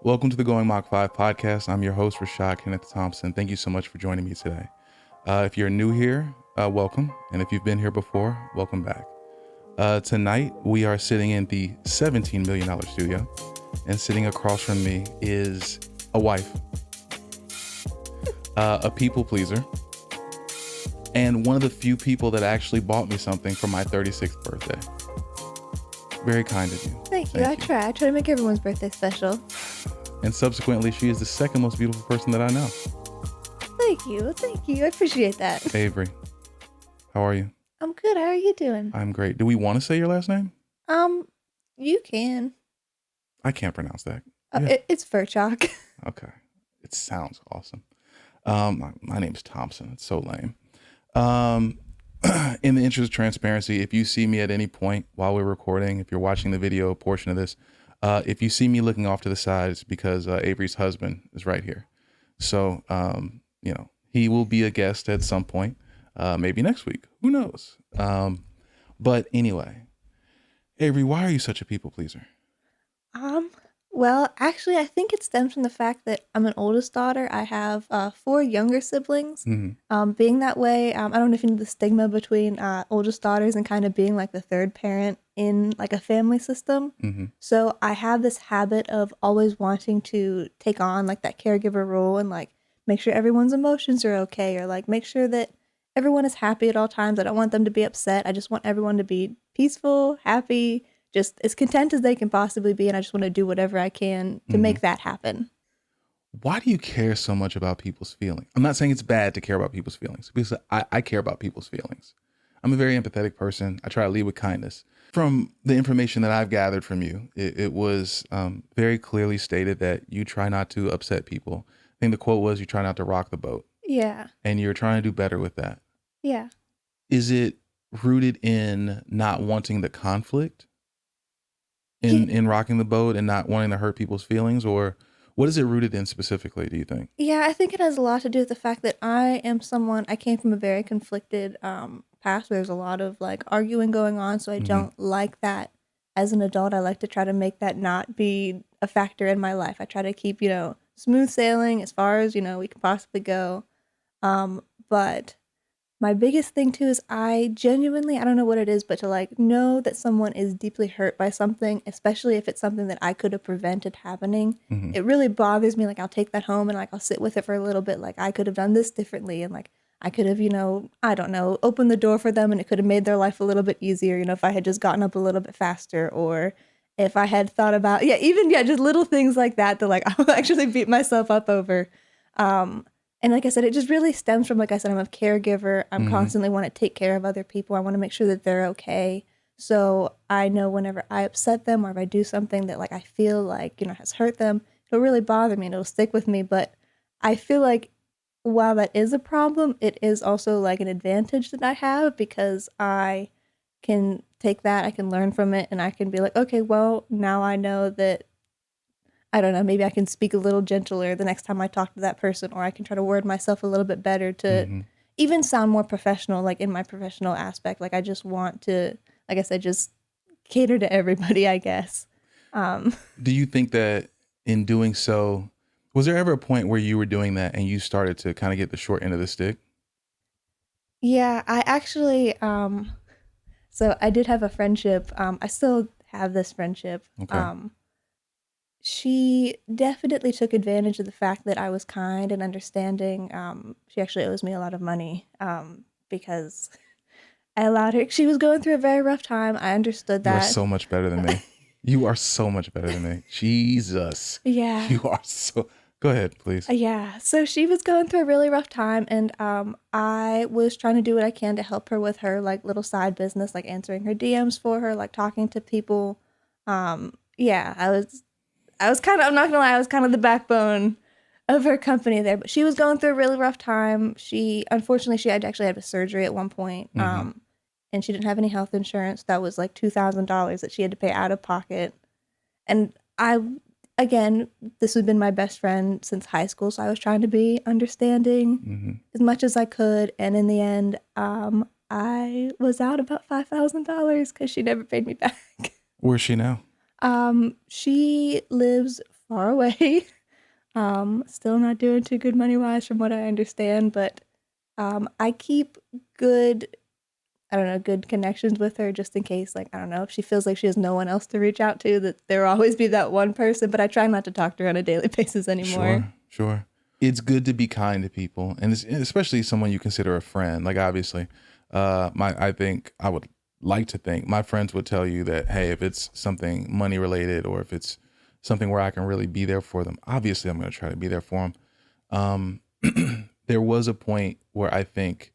Welcome to the Going Mach 5 podcast. I'm your host, Rashad Kenneth Thompson. Thank you so much for joining me today. If you're new here, welcome. And if you've been here before, welcome back. Tonight, we are sitting in the $17 million studio. And sitting across from me is a wife, a people pleaser, and one of the few people that actually bought me something for my 36th birthday. Very kind of you. Thank you. I try to make everyone's birthday special. And subsequently, she is the second most beautiful person that I know. Thank you. I appreciate that. Avery, how are you? I'm good. How are you doing? I'm great. Do we want to say your last name? You can. I can't pronounce that. It's Ferlchalk. Okay. It sounds awesome. My name's Thompson. It's so lame. In the interest of transparency, if you see me at any point while we're recording, if you're watching the video portion of this, if you see me looking off to the side, it's because Avery's husband is right here. So, he will be a guest at some point, maybe next week. Who knows? But anyway, Avery, why are you such a people pleaser? Well, actually, I think it stems from the fact that I'm an oldest daughter. I have 4 younger siblings. Mm-hmm. Being that way, I don't know if you know the stigma between oldest daughters and kind of being like the third parent in like a family system. Mm-hmm. So I have this habit of always wanting to take on like that caregiver role and like make sure everyone's emotions are okay, or like make sure that everyone is happy at all times. I don't want them to be upset. I just want everyone to be peaceful, happy, just as content as they can possibly be, and I just want to do whatever I can to make that happen. Why do you care so much about people's feelings? I'm not saying it's bad to care about people's feelings, because I care about people's feelings. I'm a very empathetic person. I try to lead with kindness. From the information that I've gathered from you, it was very clearly stated that you try not to upset people. I think the quote was, you try not to rock the boat. Yeah. And you're trying to do better with that. Yeah. Is it rooted in not wanting the conflict? In rocking the boat and not wanting to hurt people's feelings, or what is it rooted in specifically, do you think? Yeah, I think it has a lot to do with the fact that I came from a very conflicted past where there's a lot of like arguing going on, so I don't like that as an adult. I like to try to make that not be a factor in my life. I try to keep, smooth sailing as far as, we can possibly go. But my biggest thing too is I don't know what it is, but to like know that someone is deeply hurt by something, especially if it's something that I could have prevented happening, it really bothers me. Like I'll take that home and like I'll sit with it for a little bit. Like I could have done this differently, and like I could have, I don't know, opened the door for them and it could have made their life a little bit easier, if I had just gotten up a little bit faster, or if I had thought about, just little things like that like I'll actually beat myself up over. And like I said, it just really stems from, like I said, I'm a caregiver. I'm constantly want to take care of other people. I want to make sure that they're okay. So I know whenever I upset them, or if I do something that like I feel like, has hurt them, it'll really bother me and it'll stick with me. But I feel like while that is a problem, it is also like an advantage that I have, because I can take that, I can learn from it, and I can be like, okay, well, now I know that, I don't know, maybe I can speak a little gentler the next time I talk to that person, or I can try to word myself a little bit better to even sound more professional, like in my professional aspect. Like I just want to, like I said, just cater to everybody, I guess. Do you think that in doing so, was there ever a point where you were doing that and you started to kind of get the short end of the stick? Yeah, I actually, so I did have a friendship. I still have this friendship. Okay. She definitely took advantage of the fact that I was kind and understanding. She actually owes me a lot of money because I allowed her. She was going through a very rough time. I understood that. You are so much better than me. You are so much better than me. Jesus. Yeah. You are so... Go ahead, please. Yeah. So she was going through a really rough time, and I was trying to do what I can to help her with her like little side business, like answering her DMs for her, like talking to people. I was kind of, I'm not gonna lie, I was kind of the backbone of her company there, but she was going through a really rough time. Unfortunately, she had actually had a surgery at one point, and she didn't have any health insurance. That was like $2,000 that she had to pay out of pocket. And again, this had been my best friend since high school, so I was trying to be understanding as much as I could. And in the end, I was out about $5,000 because she never paid me back. Where's she now? She lives far away. Still not doing too good money-wise from what I understand, but I keep good, I don't know, good connections with her just in case, like, I don't know, if she feels like she has no one else to reach out to, that there will always be that one person, but I try not to talk to her on a daily basis anymore. Sure. It's good to be kind to people, and especially someone you consider a friend. Like, obviously, I think I would like to think my friends would tell you that, hey, if it's something money related or if it's something where I can really be there for them, obviously I'm going to try to be there for them. There was a point where I think,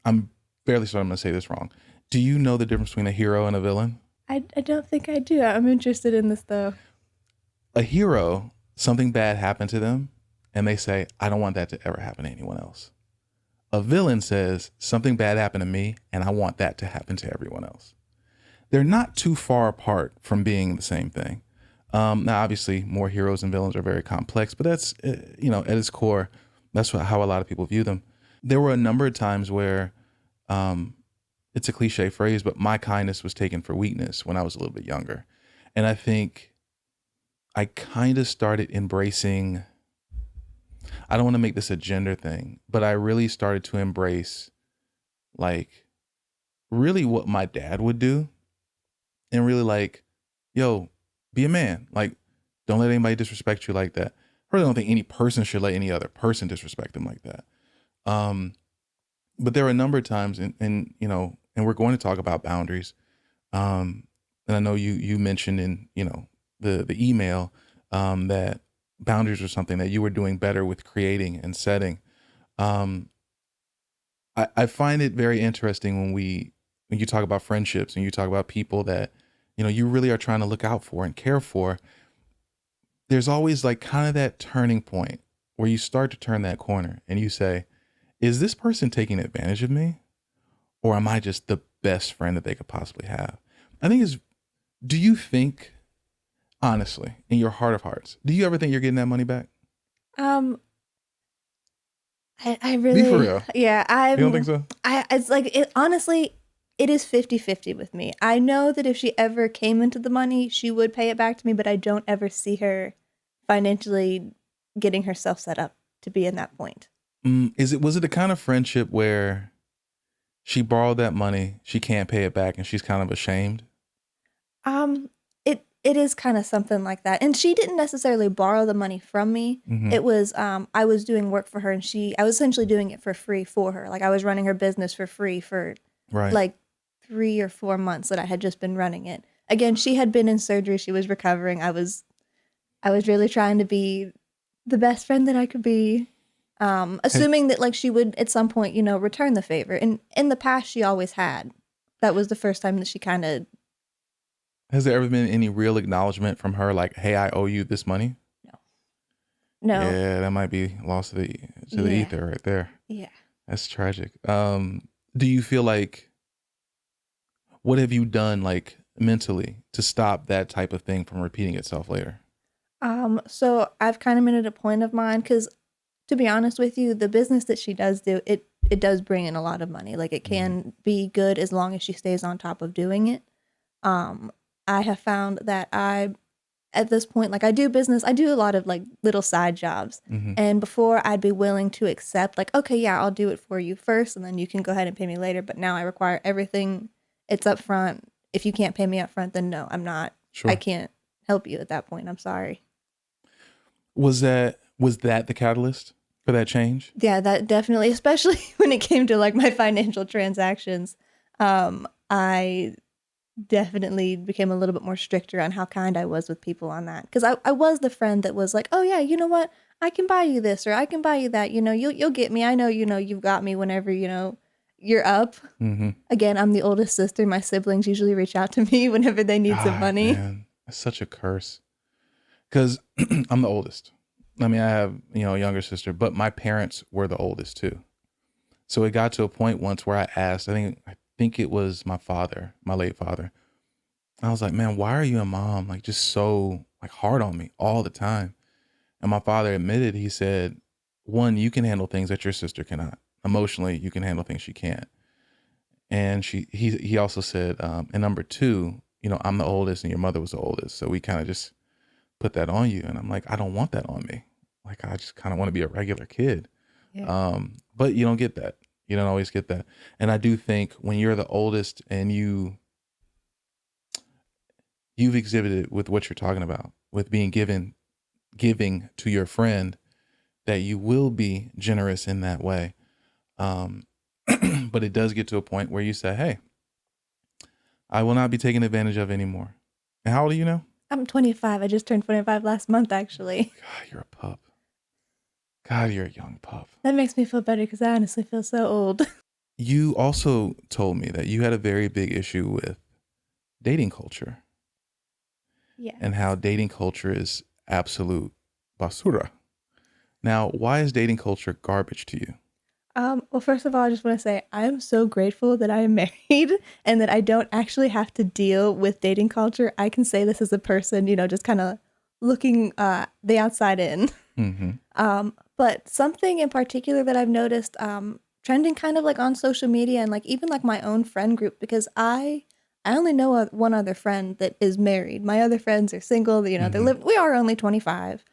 I'm fairly certain I'm going to say this wrong. Do you know the difference between a hero and a villain? I don't think I do. I'm interested in this, though. A hero, something bad happened to them, and they say, I don't want that to ever happen to anyone else. A villain says, something bad happened to me, and I want that to happen to everyone else. They're not too far apart from being the same thing. Now, obviously, more heroes and villains are very complex, but that's, at its core, that's how a lot of people view them. There were a number of times where, it's a cliche phrase, but my kindness was taken for weakness when I was a little bit younger. And I think I kind of started embracing, I don't want to make this a gender thing, but I really started to embrace, like, really what my dad would do, and really like, yo, be a man. Like, don't let anybody disrespect you like that. I really don't think any person should let any other person disrespect them like that. But there were a number of times, and we're going to talk about boundaries. And I know you mentioned in, the email, that boundaries are something that you were doing better with creating and setting. I find it very interesting when you talk about friendships and you talk about people that, you really are trying to look out for and care for. There's always like kind of that turning point where you start to turn that corner and you say, is this person taking advantage of me? Or am I just the best friend that they could possibly have? Do you think, honestly, in your heart of hearts, do you ever think you're getting that money back? I really, Be for real. yeah, You don't think so? It's like, honestly, it is 50-50 with me. I know that if she ever came into the money, she would pay it back to me, but I don't ever see her financially getting herself set up to be in that point. Was it the kind of friendship where she borrowed that money, she can't pay it back, and she's kind of ashamed? It is kind of something like that. And she didn't necessarily borrow the money from me. Mm-hmm. It was, I was doing work for her, and I was essentially doing it for free for her. Like, I was running her business for free for like 3 or 4 months that I had just been running it. Again, she had been in surgery. She was recovering. I was really trying to be the best friend that I could be. Assuming that like she would at some point, return the favor. And in the past, she always had. That was the first time that she kind of. Has there ever been any real acknowledgement from her, like, "Hey, I owe you this money"? No. Yeah, that might be lost to the ether right there. Yeah. That's tragic. Do you feel like, what have you done like mentally to stop that type of thing from repeating itself later? So I've kind of made it a point of mine because, to be honest with you, the business that she does do, it does bring in a lot of money. Like, it can be good as long as she stays on top of doing it. I have found that at this point, like, I do business, I do a lot of like little side jobs. Mm-hmm. And before, I'd be willing to accept like, okay, yeah, I'll do it for you first, and then you can go ahead and pay me later. But now I require everything. It's up front. If you can't pay me up front, then no, I'm not. Sure. I can't help you at that point. I'm sorry. Was that the catalyst for that change? Yeah, that definitely, especially when it came to like my financial transactions. I definitely became a little bit more stricter on how kind I was with people on that. Because I was the friend that was like, oh yeah, you know what? I can buy you this, or I can buy you that. You'll get me. I know, you've got me whenever, you're up. Mm-hmm. Again, I'm the oldest sister. My siblings usually reach out to me whenever they need some money. Man, that's such a curse. Because I'm the oldest. I mean, I have, a younger sister, but my parents were the oldest too. So it got to a point once where I asked, I think it was my father, my late father. I was like, man, why are you and mom like just so like hard on me all the time? And my father admitted, he said, one, you can handle things that your sister cannot. Emotionally, you can handle things she can't. And he also said, and number two, I'm the oldest and your mother was the oldest. So we kind of just put that on you. And I'm like, I don't want that on me. Like, I just kind of want to be a regular kid. Yeah. But you don't get that. You don't always get that. And I do think when you're the oldest and you've exhibited with what you're talking about, with being giving to your friend, that you will be generous in that way. But it does get to a point where you say, hey, I will not be taken advantage of anymore. And how old are you now? I'm 25. I just turned 25 last month, actually. God, you're a pup. God, you're a young pup. That makes me feel better because I honestly feel so old. You also told me that you had a very big issue with dating culture. Yeah. And how dating culture is absolute basura. Now, why is dating culture garbage to you? Well, first of all, I just want to say I am so grateful that I am married and that I don't actually have to deal with dating culture. I can say this as a person, just kind of looking the outside in. Mm-hmm. But something in particular that I've noticed trending kind of like on social media and like even like my own friend group, because I only know one other friend that is married. My other friends are single. They we are only 25.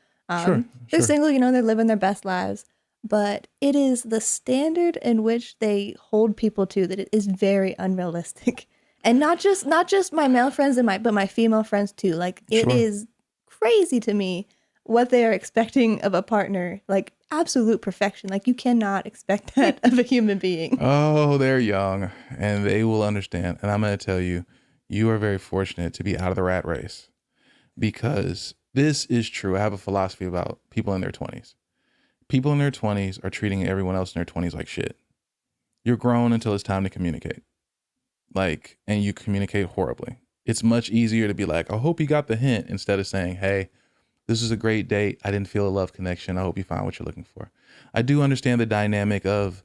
Sure. They're single, they're living their best lives. But it is the standard in which they hold people to that it is very unrealistic. And not just my male friends but my female friends too. Like it Sure. is crazy to me what they are expecting of a partner, like absolute perfection. Like you cannot expect that of a human being. Oh, they're young and they will understand. And I'm going to tell you, you are very fortunate to be out of the rat race, because this is true. I have a philosophy about people in their 20s. People in their 20s are treating everyone else in their 20s like shit. You're grown until it's time to communicate. And you communicate horribly. It's much easier to be like, I hope you got the hint, instead of saying, hey, this is a great date. I didn't feel a love connection. I hope you find what you're looking for. I do understand the dynamic of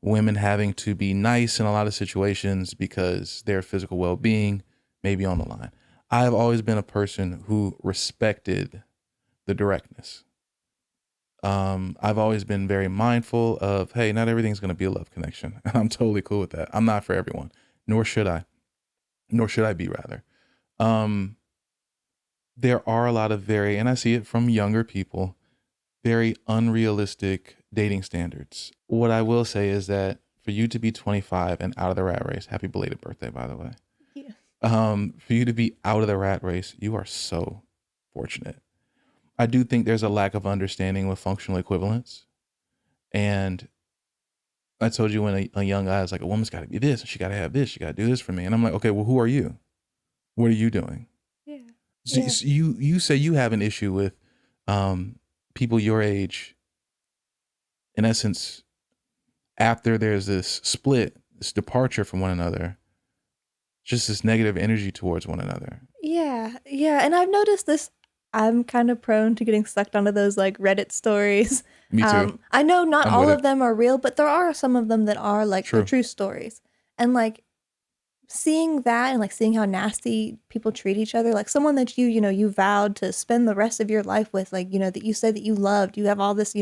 women having to be nice in a lot of situations because their physical well-being may be on the line. I've always been a person who respected the directness. I've always been very mindful of, hey, not everything's going to be a love connection. And I'm totally cool with that. I'm not for everyone, nor should I be, rather. There are a lot of and I see it from younger people, very unrealistic dating standards. What I will say is that for you to be 25 and out of the rat race, happy belated birthday, by the way. Yeah. For you to be out of the rat race, you are so fortunate. I do think there's a lack of understanding with functional equivalence. And I told you when a young guy is like, a woman's got to be this, and she got to have this, she got to do this for me. And I'm like, okay, well, who are you? What are you doing? Yeah. So you say you have an issue with people your age, in essence, after there's this split, this departure from one another, just this negative energy towards one another. Yeah. And I've noticed this. I'm kind of prone to getting sucked onto those like Reddit stories. Me too. I know not I'm all with of it. them are real, but there are some of them that are like the true stories. And like seeing that and like seeing how nasty people treat each other, like someone that you vowed to spend the rest of your life with, like, that you said that you loved, you have all this,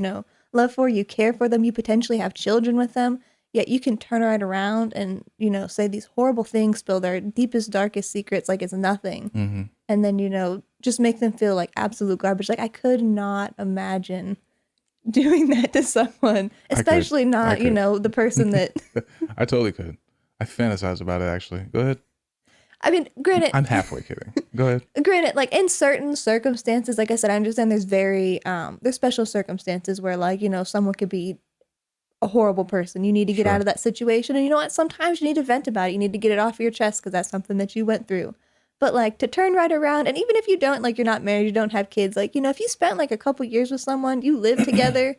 love for, you care for them, you potentially have children with them, yet you can turn right around and, say these horrible things, spill their deepest, darkest secrets like it's nothing. Mm-hmm. And then, just make them feel like absolute garbage. Like I could not imagine doing that to someone, especially not, the person that... I totally could. I fantasize about it, actually. Go ahead. I mean, granted... I'm halfway kidding. Go ahead. Granted, like in certain circumstances, like I said, I understand there's there's special circumstances where like, someone could be a horrible person. You need to get out of that situation. And you know what? Sometimes you need to vent about it. You need to get it off your chest because that's something that you went through. But like to turn right around, and even if you don't, like you're not married, you don't have kids, like, if you spent like a couple years with someone, you live together,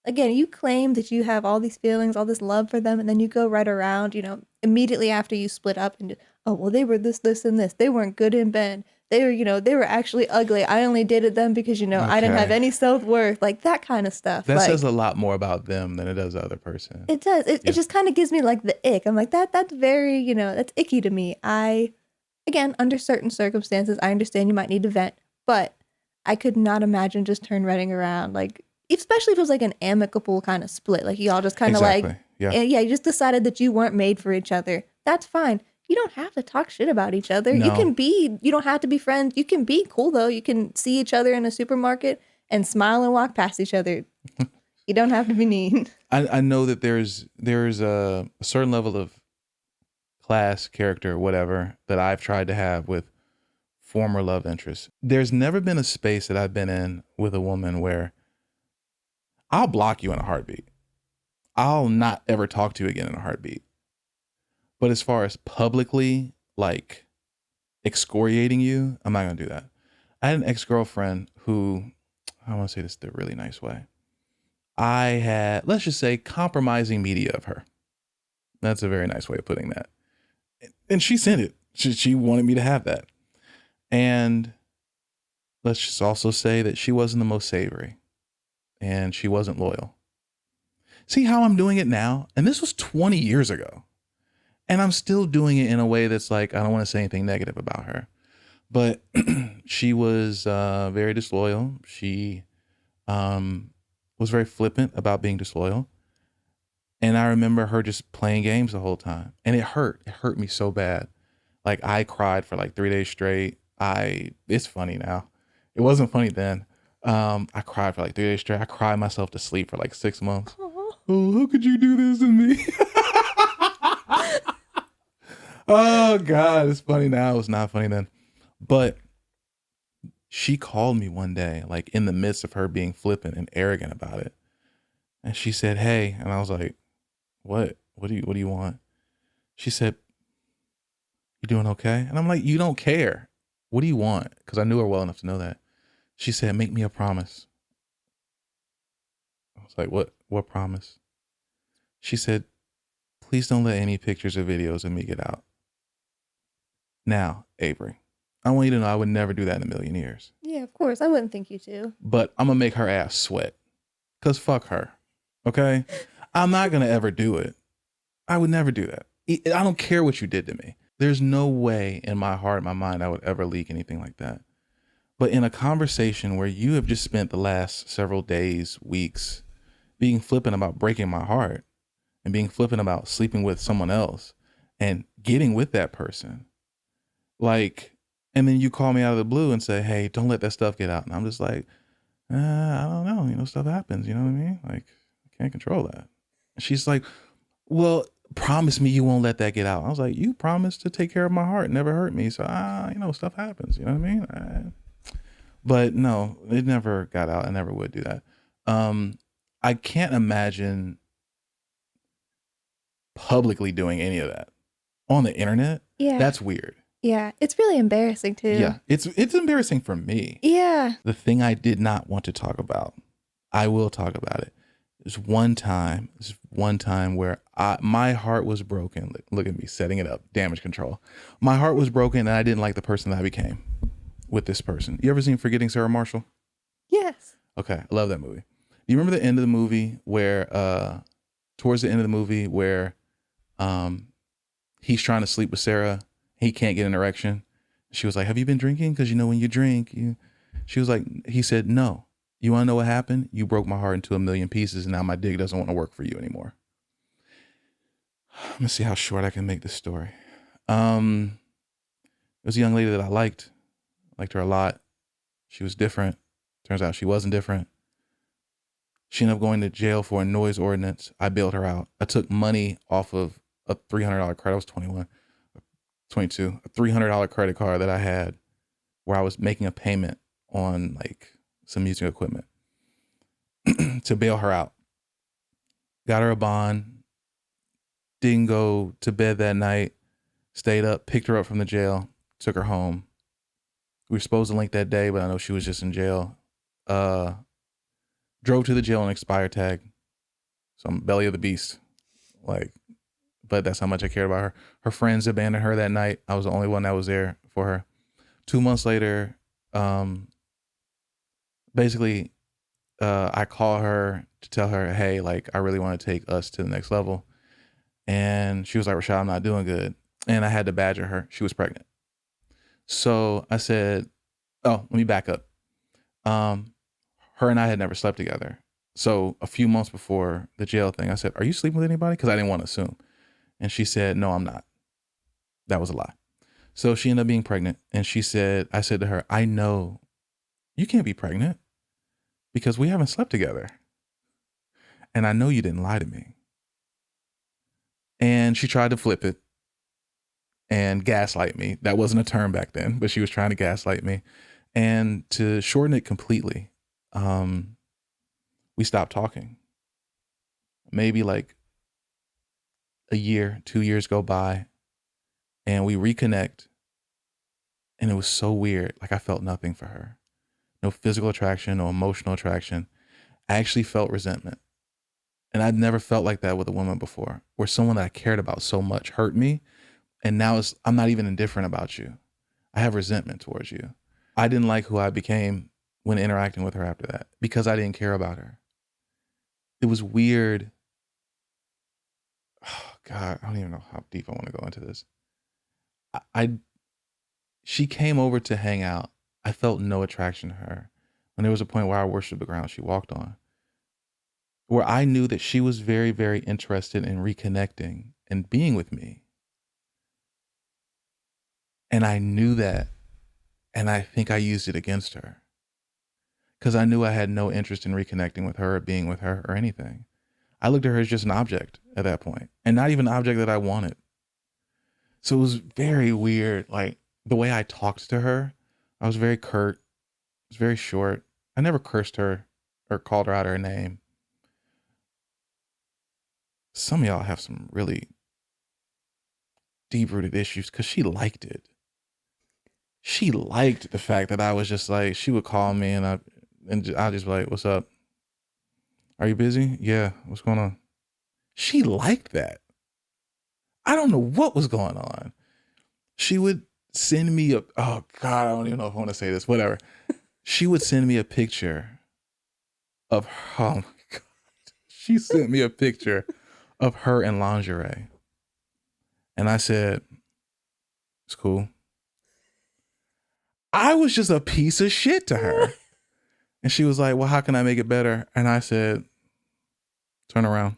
again, you claim that you have all these feelings, all this love for them, and then you go right around, immediately after you split up and, oh, well, they were this, and this. They weren't good in bed. They were, they were actually ugly. I only dated them because, I didn't have any self-worth, like that kind of stuff. That like, says a lot more about them than it does the other person. It does. It just kind of gives me like the ick. I'm like, that's very, that's icky to me. Again, under certain circumstances, I understand you might need to vent, but I could not imagine just running around, like, especially if it was like an amicable kind of split. Like, you all just kind of you just decided that you weren't made for each other. That's fine. you don't have to talk shit about each other. No. You don't have to be friends. You can be cool though. You can see each other in a supermarket and smile and walk past each other. You don't have to be mean. I know that there's a certain level of class, character, whatever, that I've tried to have with former love interests. There's never been a space that I've been in with a woman where I'll block you in a heartbeat. I'll not ever talk to you again in a heartbeat. But as far as publicly, like, excoriating you, I'm not going to do that. I had an ex-girlfriend who, I want to say this the really nice way. I had, let's just say, compromising media of her. That's a very nice way of putting that. And she sent it. She wanted me to have that. And let's just also say that she wasn't the most savory. And she wasn't loyal. See how I'm doing it now? And this was 20 years ago. And I'm still doing it in a way that's like, I don't want to say anything negative about her. But she was very disloyal. She was very flippant about being disloyal. And I remember her just playing games the whole time. And it hurt. It hurt me so bad. Like, I cried for like 3 days straight. It's funny now. It wasn't funny then. I cried for like 3 days straight. I cried myself to sleep for like 6 months. Oh, how could you do this to me? Oh, God, it's funny now. It was not funny then. But she called me one day, like in the midst of her being flippant and arrogant about it. And she said, hey, and I was like, what? What do you want? She said, you doing okay? And I'm like, you don't care. What do you want? Because I knew her well enough to know that. She said, make me a promise. I was like, what promise? She said, please don't let any pictures or videos of me get out. Now, Avery, I want you to know I would never do that in a million years. Yeah, of course. I wouldn't think you to. But I'm going to make her ass sweat. Because fuck her. Okay? I'm not going to ever do it. I would never do that. I don't care what you did to me. There's no way in my heart, my mind, I would ever leak anything like that. But in a conversation where you have just spent the last several days, weeks, being flippant about breaking my heart and being flippant about sleeping with someone else and getting with that person, like, and then you call me out of the blue and say, hey, don't let that stuff get out. And I'm just like, I don't know. Stuff happens. You know what I mean? Like, I can't control that. And she's like, well, promise me you won't let that get out. I was like, you promised to take care of my heart, never hurt me. So, stuff happens. You know what I mean? But no, it never got out. I never would do that. I can't imagine publicly doing any of that on the internet. Yeah. That's weird. Yeah. It's really embarrassing too. Yeah. It's embarrassing for me. Yeah. The thing I did not want to talk about, I will talk about it. There's one time where my heart was broken. Look at me setting it up. Damage control. My heart was broken and I didn't like the person that I became with this person. You ever seen Forgetting Sarah Marshall? Yes. Okay. I love that movie. Do you remember the end of the movie where, towards the end of the movie where he's trying to sleep with Sarah. He can't get an erection. She was like, have you been drinking? Because when you drink, she was like, he said, no. You want to know what happened? You broke my heart into a million pieces and now my dick doesn't want to work for you anymore. Let me see how short I can make this story. It was a young lady that I liked her a lot. She was different. Turns out she wasn't different. She ended up going to jail for a noise ordinance. I bailed her out. I took money off of a $300 credit. I was 22, a $300 credit card that I had where I was making a payment on like some music equipment to bail her out. Got her a bond. Didn't go to bed that night. Stayed up, picked her up from the jail, took her home. We were supposed to link that day, but I know she was just in jail. Drove to the jail on expired tag. Some belly of the beast. But that's how much I cared about her. Her friends abandoned her that night. I was the only one that was there for her. 2 months later, basically, I call her to tell her, hey, I really want to take us to the next level. And she was like, Rashad, I'm not doing good. And I had to badger her. She was pregnant. So I said, oh, let me back up. Her and I had never slept together. So a few months before the jail thing, I said, are you sleeping with anybody? Because I didn't want to assume. And she said, no, I'm not. That was a lie. So she ended up being pregnant. And I said to her, I know you can't be pregnant because we haven't slept together. And I know you didn't lie to me. And she tried to flip it and gaslight me. That wasn't a term back then, but she was trying to gaslight me. And to shorten it completely, we stopped talking. Maybe like a year, 2 years go by, and we reconnect. And it was so weird. Like I felt nothing for her. No physical attraction, no emotional attraction. I actually felt resentment. And I'd never felt like that with a woman before, where someone that I cared about so much hurt me. And now I'm not even indifferent about you. I have resentment towards you. I didn't like who I became when interacting with her after that because I didn't care about her. It was weird. Oh, God, I don't even know how deep I want to go into this. She came over to hang out. I felt no attraction to her. When there was a point where I worshiped the ground she walked on, where I knew that she was very, very interested in reconnecting and being with me. And I knew that, and I think I used it against her because I knew I had no interest in reconnecting with her or being with her or anything. I looked at her as just an object at that point, and not even an object that I wanted. So it was very weird. Like the way I talked to her, I was very curt. It was very short. I never cursed her or called her out her name. Some of y'all have some really deep-rooted issues because she liked it. She liked the fact that I was just like, she would call me and I'd just be like, what's up? Are you busy? Yeah. What's going on? She liked that. I don't know what was going on. She would send me oh God, I don't even know if I want to say this, whatever. She would send me a picture of, oh my God. She sent me a picture of her in lingerie. And I said, it's cool. I was just a piece of shit to her. And she was like, well, how can I make it better? And I said, turn around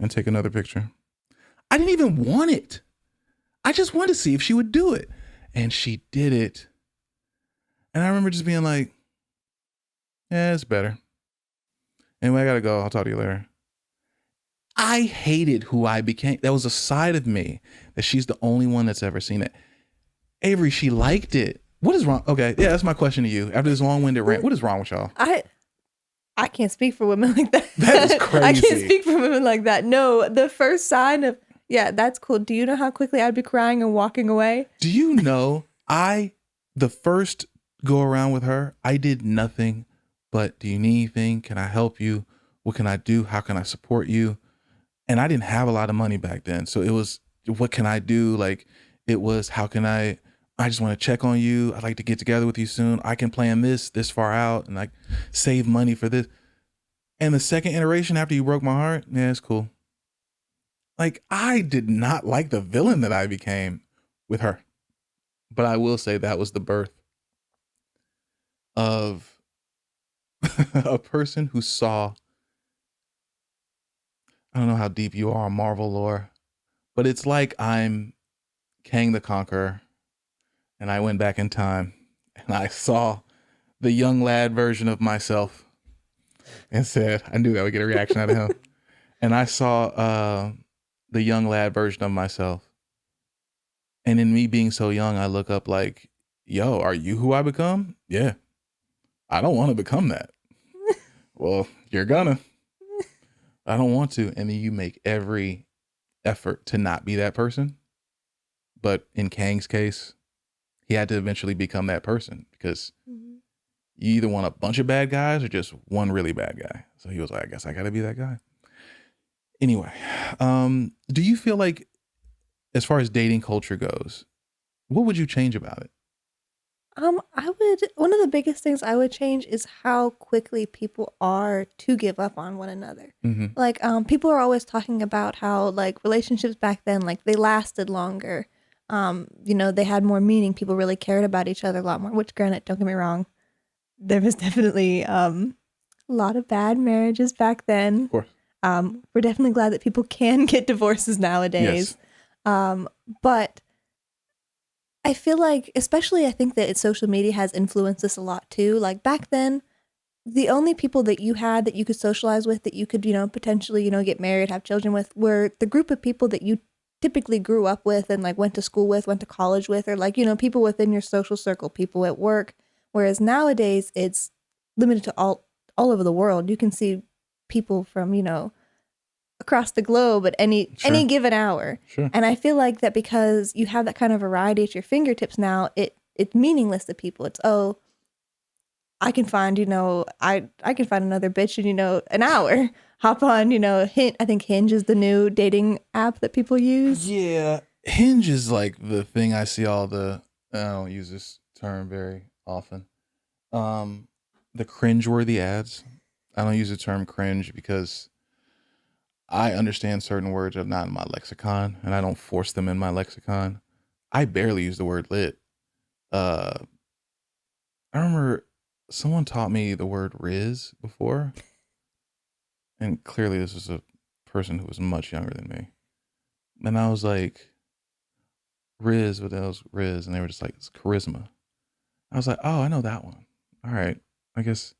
and take another picture. I didn't even want it. I just wanted to see if she would do it. And she did it. And I remember just being like, yeah, it's better. Anyway, I gotta go. I'll talk to you later. I hated who I became. That was a side of me that she's the only one that's ever seen it. Avery, she liked it. What is wrong? Okay, yeah, that's my question to you. After this long-winded rant, what is wrong with y'all? I can't speak for women like that. That is crazy. I can't speak for women like that. No, the first sign of, yeah, that's cool. Do you know how quickly I'd be crying and walking away? Do you know, the first go around with her, I did nothing but, do you need anything? Can I help you? What can I do? How can I support you? And I didn't have a lot of money back then. So it was, what can I do? Like, it was, how can I just want to check on you. I'd like to get together with you soon. I can plan this far out and like save money for this. And the second iteration after you broke my heart, yeah, it's cool. Like, I did not like the villain that I became with her. But I will say that was the birth of a person who saw, I don't know how deep you are on Marvel lore, but it's like I'm Kang the Conqueror and I went back in time and I saw the young lad version of myself and said, I knew that would get a reaction out of him. And I saw the young lad version of myself. And in me being so young, I look up like, yo, are you who I become? Yeah. I don't want to become that. Well, you're gonna. I don't want to. And then you make every effort to not be that person. But in Kang's case, he had to eventually become that person because you either want a bunch of bad guys or just one really bad guy. So he was like, I guess I got to be that guy. Anyway, do you feel like, as far as dating culture goes, what would you change about it? One of the biggest things I would change is how quickly people are to give up on one another. Mm-hmm. Like, people are always talking about how like relationships back then, like they lasted longer. They had more meaning. People really cared about each other a lot more, which granted, don't get me wrong, there was definitely a lot of bad marriages back then. Of course. We're definitely glad that people can get divorces nowadays. Yes. But I feel like, especially I think that social media has influenced this a lot too. Like back then, the only people that you had that you could socialize with, that you could, potentially, get married, have children with, were the group of people that you typically grew up with and like went to school with, went to college with, or like, people within your social circle, people at work. Whereas nowadays it's limited to all over the world. You can see people from, across the globe at any given hour. Sure. And I feel like that because you have that kind of variety at your fingertips now, it's meaningless to people. It's I can find, I can find another bitch in, an hour. Hop on, I think Hinge is the new dating app that people use. Yeah. Hinge is like the thing I see I don't use this term very often. The cringeworthy ads. I don't use the term cringe because I understand certain words are not in my lexicon and I don't force them in my lexicon. I barely use the word lit. I remember someone taught me the word Riz before. And clearly this was a person who was much younger than me. And I was like, Riz, what else? Riz. And they were just like, it's charisma. I was like, oh, I know that one. All right. I guess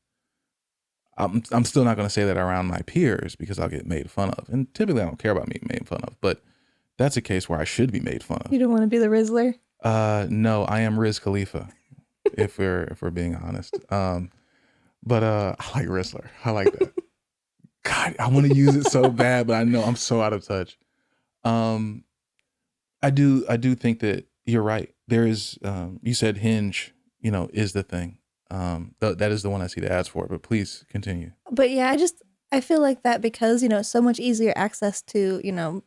I'm still not going to say that around my peers because I'll get made fun of. And typically I don't care about being made fun of, but that's a case where I should be made fun of. You don't want to be the Rizzler? No, I am Riz Khalifa, if we're being honest. But I like Rizzler. I like that. God, I want to use it so bad, but I know I'm so out of touch. I do think that you're right. There is, you said Hinge, is the thing. That is the one I see the ads for, but please continue. But yeah, I feel like that because, so much easier access to,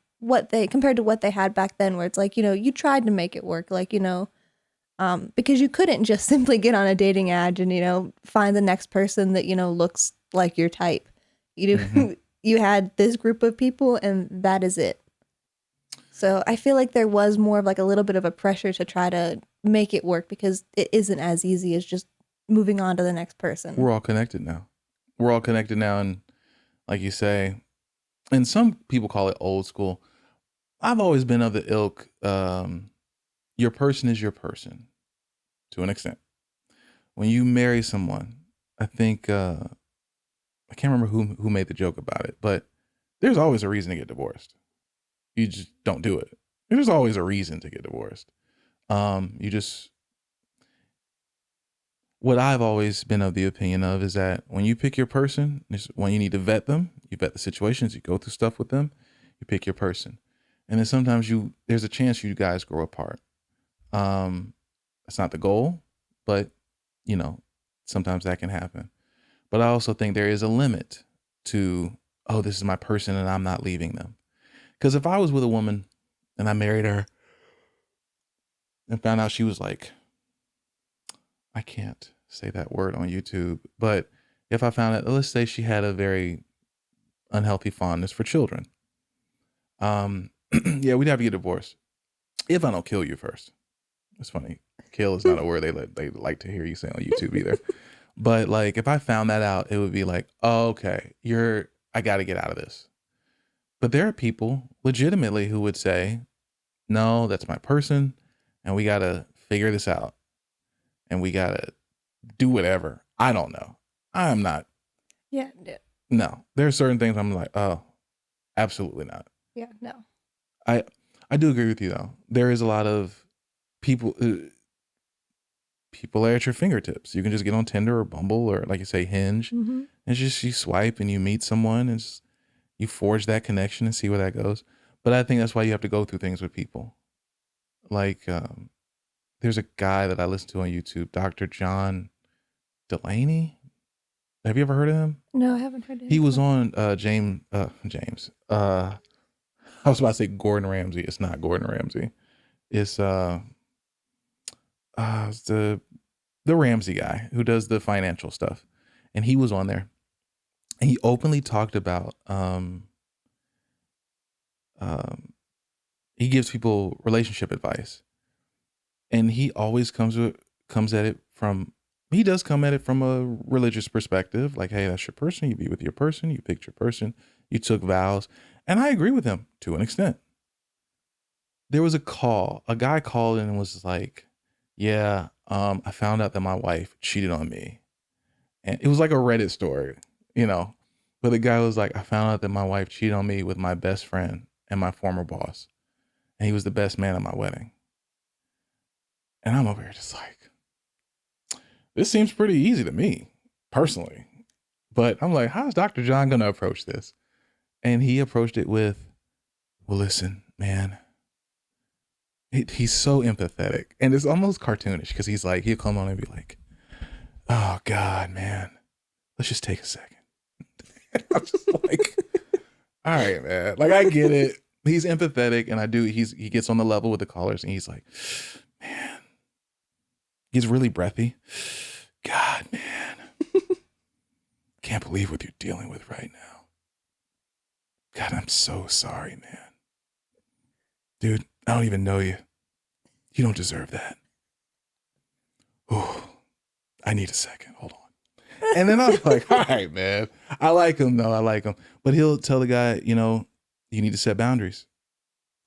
compared to what they had back then, where it's like, you tried to make it work, like, because you couldn't just simply get on a dating ad and, find the next person that, looks like your type. You had this group of people and that is it. So I feel like there was more of like a little bit of a pressure to try to make it work because it isn't as easy as just moving on to the next person. We're all connected now. And like you say, and some people call it old school. I've always been of the ilk, your person is your person to an extent. When you marry someone, I think, I can't remember who made the joke about it, but there's always a reason to get divorced. You just don't do it. There's always a reason to get divorced. What I've always been of the opinion of is that when you pick your person, when you need to vet them, you vet the situations, you go through stuff with them, you pick your person. And then sometimes there's a chance you guys grow apart. It's not the goal, but sometimes that can happen. But I also think there is a limit to, oh, this is my person and I'm not leaving them. Because if I was with a woman and I married her and found out she was like, I can't say that word on YouTube, but if I found out, let's say she had a very unhealthy fondness for children, yeah, we'd have to get divorced if I don't kill you first. It's funny. Kill is not a word they like to hear you say on YouTube either. But like, if I found that out, it would be like, oh, okay, I got to get out of this. But there are people legitimately who would say, no, that's my person. And we got to figure this out. And we got to do whatever. I don't know. I'm not. Yeah. No, there are certain things I'm like, oh, absolutely not. Yeah, no. I do agree with you though. There is a lot of people are at your fingertips. You can just get on Tinder or Bumble or like you say, Hinge. Mm-hmm. And it's just you swipe and you meet someone and you forge that connection and see where that goes. But I think that's why you have to go through things with people. Like there's a guy that I listen to on YouTube, Dr. John Delaney. Have you ever heard of him? No, I haven't heard of him. He was on James. I was about to say Gordon Ramsay. It's not Gordon Ramsay. It's the Ramsay guy who does the financial stuff. And he was on there. And he openly talked about he gives people relationship advice. And he always comes at it from a religious perspective. Like, hey, that's your person. You be with your person. You picked your person. You took vows. And I agree with him to an extent. there was a guy called in and was like, yeah, I found out that my wife cheated on me. And it was like a Reddit story, you know, but the guy was like, I found out that my wife cheated on me with my best friend and my former boss. And he was the best man at my wedding. And I'm over here just like, this seems pretty easy to me personally. But I'm like, how's Dr. John going to approach this? And he approached it with, well, listen, man, he's so empathetic. And it's almost cartoonish because he's like, he'll come on and be like, oh God, man, let's just take a second. I'm just like, all right, man. Like, I get it. He's empathetic, and he gets on the level with the callers, and he's like, man, he's really breathy. God, man, can't believe what you're dealing with right now. God, I'm so sorry, man. Dude, I don't even know you. You don't deserve that. Oh, I need a second. Hold on. And then I was like, all right, man. I like him, though. I like him. But he'll tell the guy, you know, you need to set boundaries.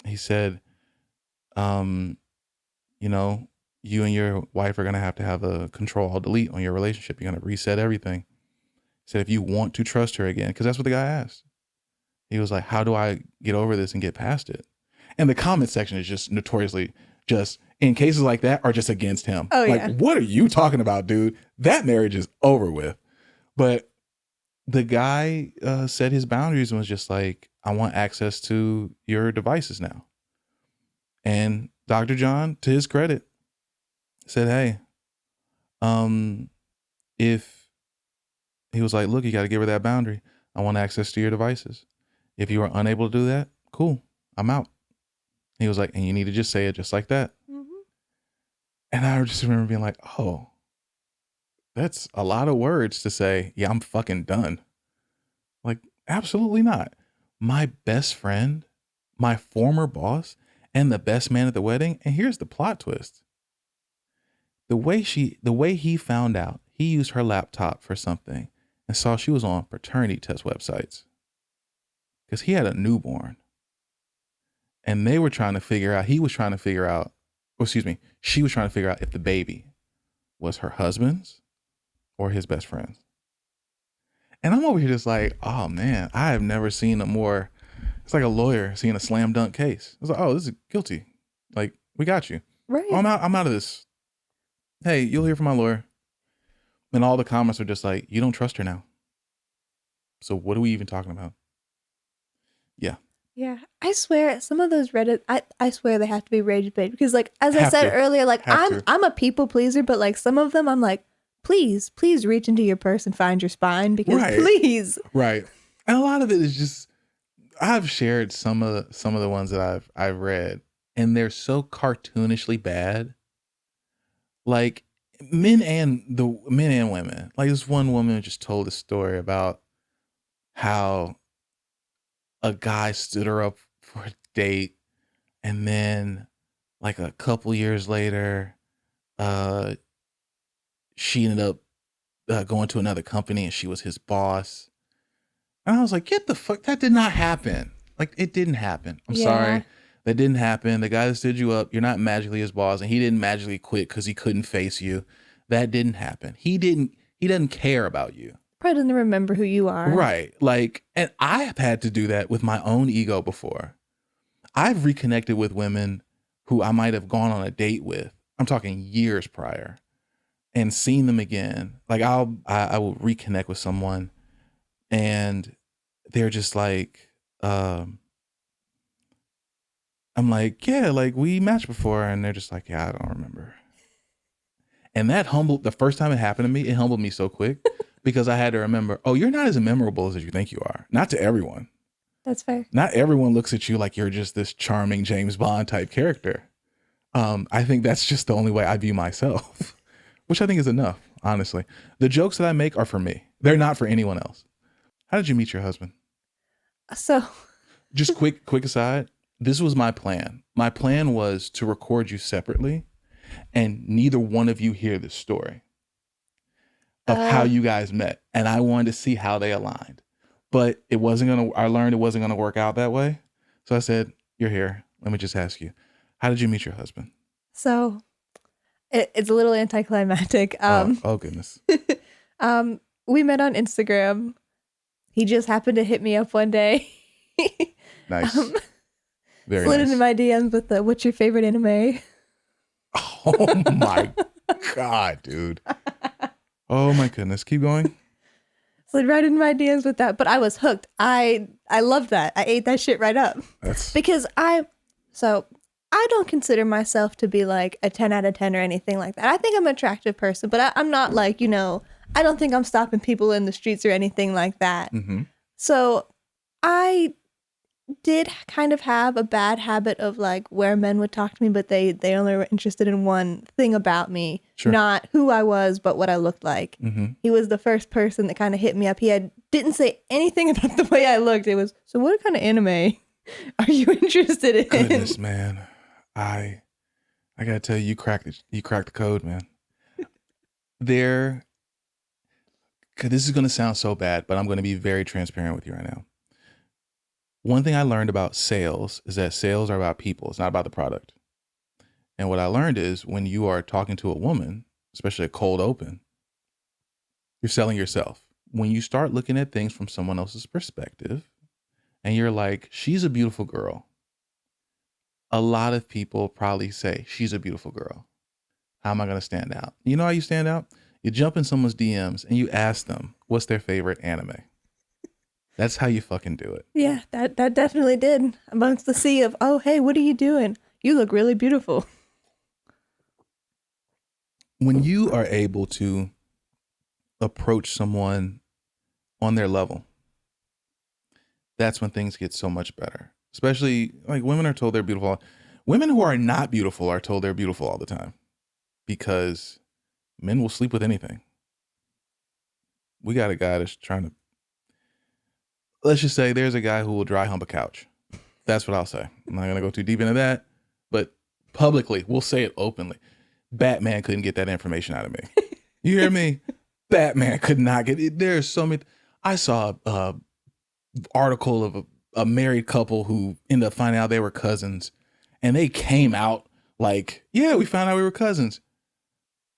He said, you know, you and your wife are going to have a control-alt-delete on your relationship. You're going to reset everything. He said, if you want to trust her again, because that's what the guy asked. He was like, how do I get over this and get past it? And the comment section is just notoriously just, in cases like that, are just against him. Oh, like, yeah. what are you talking about, dude? That marriage is over with. But the guy set his boundaries and was just like, I want access to your devices now. And Dr. John, to his credit, said, hey, if he was like, look, you got to give her that boundary. I want access to your devices. If you are unable to do that, cool, I'm out. He was like, and you need to just say it just like that. Mm-hmm. And I just remember being like, oh, that's a lot of words to say, yeah, I'm fucking done. Like, absolutely not. My best friend, my former boss, and the best man at the wedding. And here's the plot twist. The way he found out, he used her laptop for something and saw she was on paternity test websites because he had a newborn. And they were trying to figure out, she was trying to figure out if the baby was her husband's or his best friend's. And I'm over here just like, oh man, I have never seen it's like a lawyer seeing a slam dunk case. It's like, oh, this is guilty. Like, we got you. Right. Oh, I'm out of this. Hey, you'll hear from my lawyer. And all the comments are just like, you don't trust her now. So what are we even talking about? Yeah. Yeah, I swear some of those Reddit, I swear they have to be rage bait because, like, as I said earlier, like I'm a people pleaser, but like some of them I'm like, please reach into your purse and find your spine because please. Right. And a lot of it is just, I've shared some of the ones that I've read, and they're so cartoonishly bad. Like men and women. Like this one woman just told a story about how a guy stood her up for a date, and then like a couple years later, she ended up going to another company and she was his boss. And I was like, get the fuck, that did not happen. Like, it didn't happen. I'm sorry. That didn't happen. The guy that stood you up, you're not magically his boss, and he didn't magically quit because he couldn't face you. That didn't happen. He doesn't care about you. Probably doesn't remember who you are. Right. Like, and I have had to do that with my own ego before. I've reconnected with women who I might have gone on a date with. I'm talking years prior, and seen them again. Like I will reconnect with someone and they're just like, I'm like, yeah, like we matched before. And they're just like, yeah, I don't remember. And that the first time it happened to me, it humbled me so quick because I had to remember, oh, you're not as memorable as you think you are. Not to everyone. That's fair. Not everyone looks at you like you're just this charming James Bond type character. I think that's just the only way I view myself, which I think is enough, honestly. The jokes that I make are for me. They're not for anyone else. How did you meet your husband? So just quick aside. This was my plan. My plan was to record you separately and neither one of you hear the story of how you guys met. And I wanted to see how they aligned, but I learned it wasn't going to work out that way. So I said, you're here. Let me just ask you, How did you meet your husband? So it's a little anticlimactic. Oh goodness. We met on Instagram. He just happened to hit me up one day. Nice. Very Slid nice. into my DMs with the "What's your favorite anime?" Oh my God, dude. Oh my goodness. Keep going. Slid right into my DMs with that, but I was hooked. I loved that. I ate that shit right up That's because I don't consider myself to be like a 10 out of 10 or anything like that. I think I'm an attractive person, but I'm not like, I don't think I'm stopping people in the streets or anything like that. mm-hmm. So I did kind of have a bad habit of like where men would talk to me, but they only were interested in one thing about me, Sure. not who I was, but what I looked like. Mm-hmm. He was the first person that kind of hit me up. Didn't say anything about the way I looked. It was, so what kind of anime are you interested in? Goodness, man. I gotta tell you, you cracked the code, man. This is gonna sound so bad, but I'm gonna be very transparent with you right now. One thing I learned about sales is that sales are about people. It's not about the product. And what I learned is when you are talking to a woman, especially a cold open, you're selling yourself. When you start looking at things from someone else's perspective and you're like, she's a beautiful girl. A lot of people probably say, she's a beautiful girl. How am I going to stand out? You know how you stand out? You jump in someone's DMs and you ask them, what's their favorite anime? That's how you fucking do it. Yeah, that definitely did. Amongst the sea of, oh, hey, what are you doing? You look really beautiful. When you are able to approach someone on their level, that's when things get so much better. Especially like women are told they're beautiful. Women who are not beautiful are told they're beautiful all the time because men will sleep with anything. We got a guy that's trying to, let's just say there's a guy who will dry hump a couch. That's what I'll say. I'm not going to go too deep into that, but publicly, we'll say it openly. Batman couldn't get that information out of me. You hear me? Batman could not get it. There's so many. I saw a article of a married couple who ended up finding out they were cousins, and they came out like, yeah, we found out we were cousins.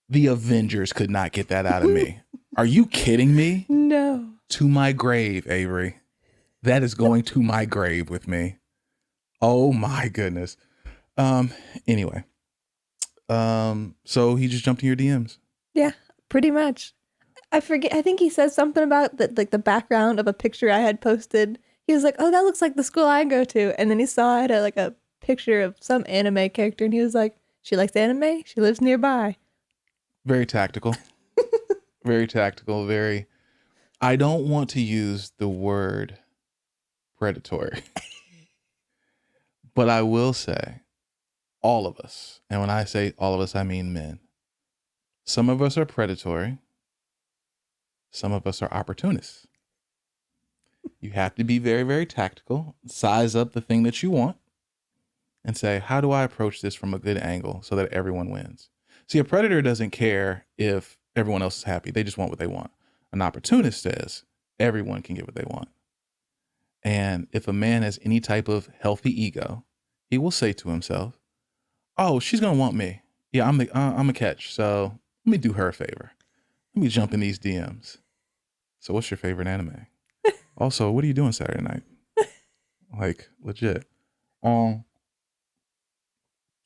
The Avengers could not get that out of me. Are you kidding me? No. To my grave, Avery. That is going to my grave with me. Oh my goodness. Anyway. So he just jumped in your DMs. Yeah, pretty much. I forget. I think he said something about the background of a picture I had posted. He was like, "Oh, that looks like the school I go to." And then he saw I had a picture of some anime character, and he was like, "She likes anime. She lives nearby." Very tactical. Very tactical. Very. I don't want to use the word predatory, but I will say all of us, and when I say all of us, I mean men. Some of us are predatory. Some of us are opportunists. You have to be very, very tactical, size up the thing that you want, and say, how do I approach this from a good angle so that everyone wins? See, a predator doesn't care if everyone else is happy. They just want what they want. An opportunist says everyone can get what they want. And if a man has any type of healthy ego, he will say to himself, oh, she's going to want me. Yeah, I'm a catch. So let me do her a favor. Let me jump in these DMs. So what's your favorite anime? Also, what are you doing Saturday night? Like, legit. So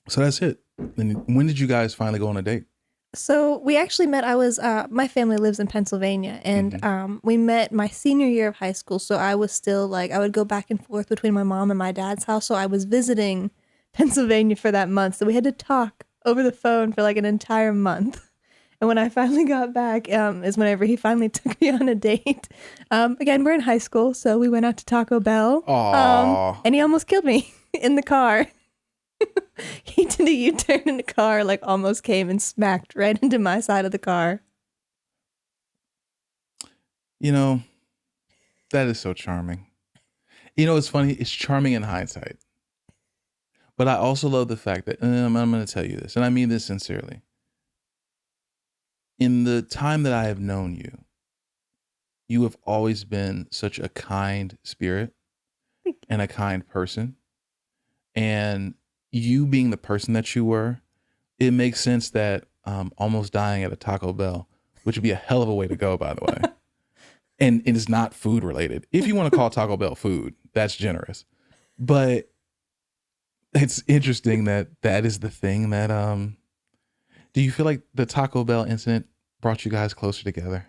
that's it. And when did you guys finally go on a date? So we actually met. I was my family lives in Pennsylvania, and we met my senior year of high school. So I was still like I would go back and forth between my mom and my dad's house. So I was visiting Pennsylvania for that month. So we had to talk over the phone for like an entire month. And when I finally got back, is whenever he finally took me on a date. Again, we're in high school, so we went out to Taco Bell. And he almost killed me in the car. He did a U-turn in the car, like almost came and smacked right into my side of the car. You know, that is so charming. You know, it's funny. It's charming in hindsight. But I also love the fact that, and I'm going to tell you this, and I mean this sincerely. In the time that I have known you, you have always been such a kind spirit and a kind person. And you being the person that you were, it makes sense that almost dying at a Taco Bell, which would be a hell of a way to go, by the way. And it is not food related. If you want to call Taco Bell food, that's generous. But it's interesting that that is the thing that, do you feel like the Taco Bell incident brought you guys closer together?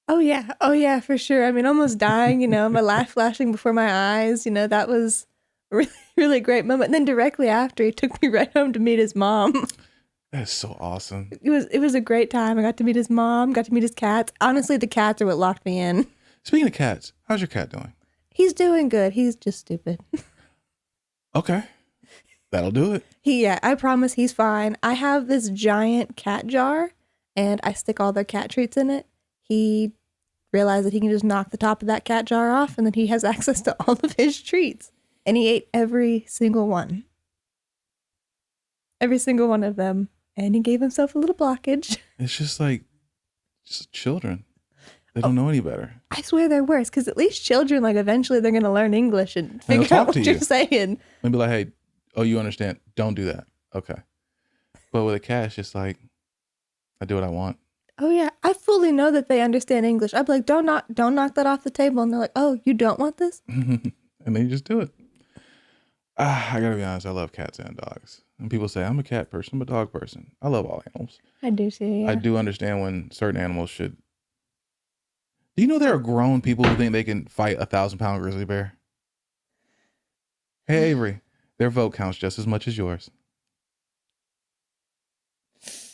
Oh yeah. Oh yeah, for sure. I mean, almost dying, my life flashing before my eyes, that was a really, really great moment. And then directly after, he took me right home to meet his mom. That's so awesome. It was a great time. I got to meet his mom, got to meet his cats. Honestly, the cats are what locked me in. Speaking of cats, how's your cat doing? He's doing good. He's just stupid. Okay. That'll do it. Yeah, I promise he's fine. I have this giant cat jar and I stick all their cat treats in it. He realized that he can just knock the top of that cat jar off and then he has access to all of his treats. And he ate every single one. Every single one of them. And he gave himself a little blockage. It's just like children. They don't know any better. I swear they're worse because at least children, like eventually they're going to learn English and figure out what you're saying. And be like, hey, oh, you understand? Don't do that. Okay. But with a cat, it's just like, I do what I want. Oh yeah, I fully know that they understand English. I'd be like, don't knock that off the table. And they're like, oh, you don't want this? And then you just do it. I gotta be honest, I love cats and dogs. And people say, I'm a cat person, I'm a dog person. I love all animals. I do too, yeah. I do understand when certain animals should. Do you know there are grown people who think they can fight 1,000-pound grizzly bear? Hey, Avery, their vote counts just as much as yours.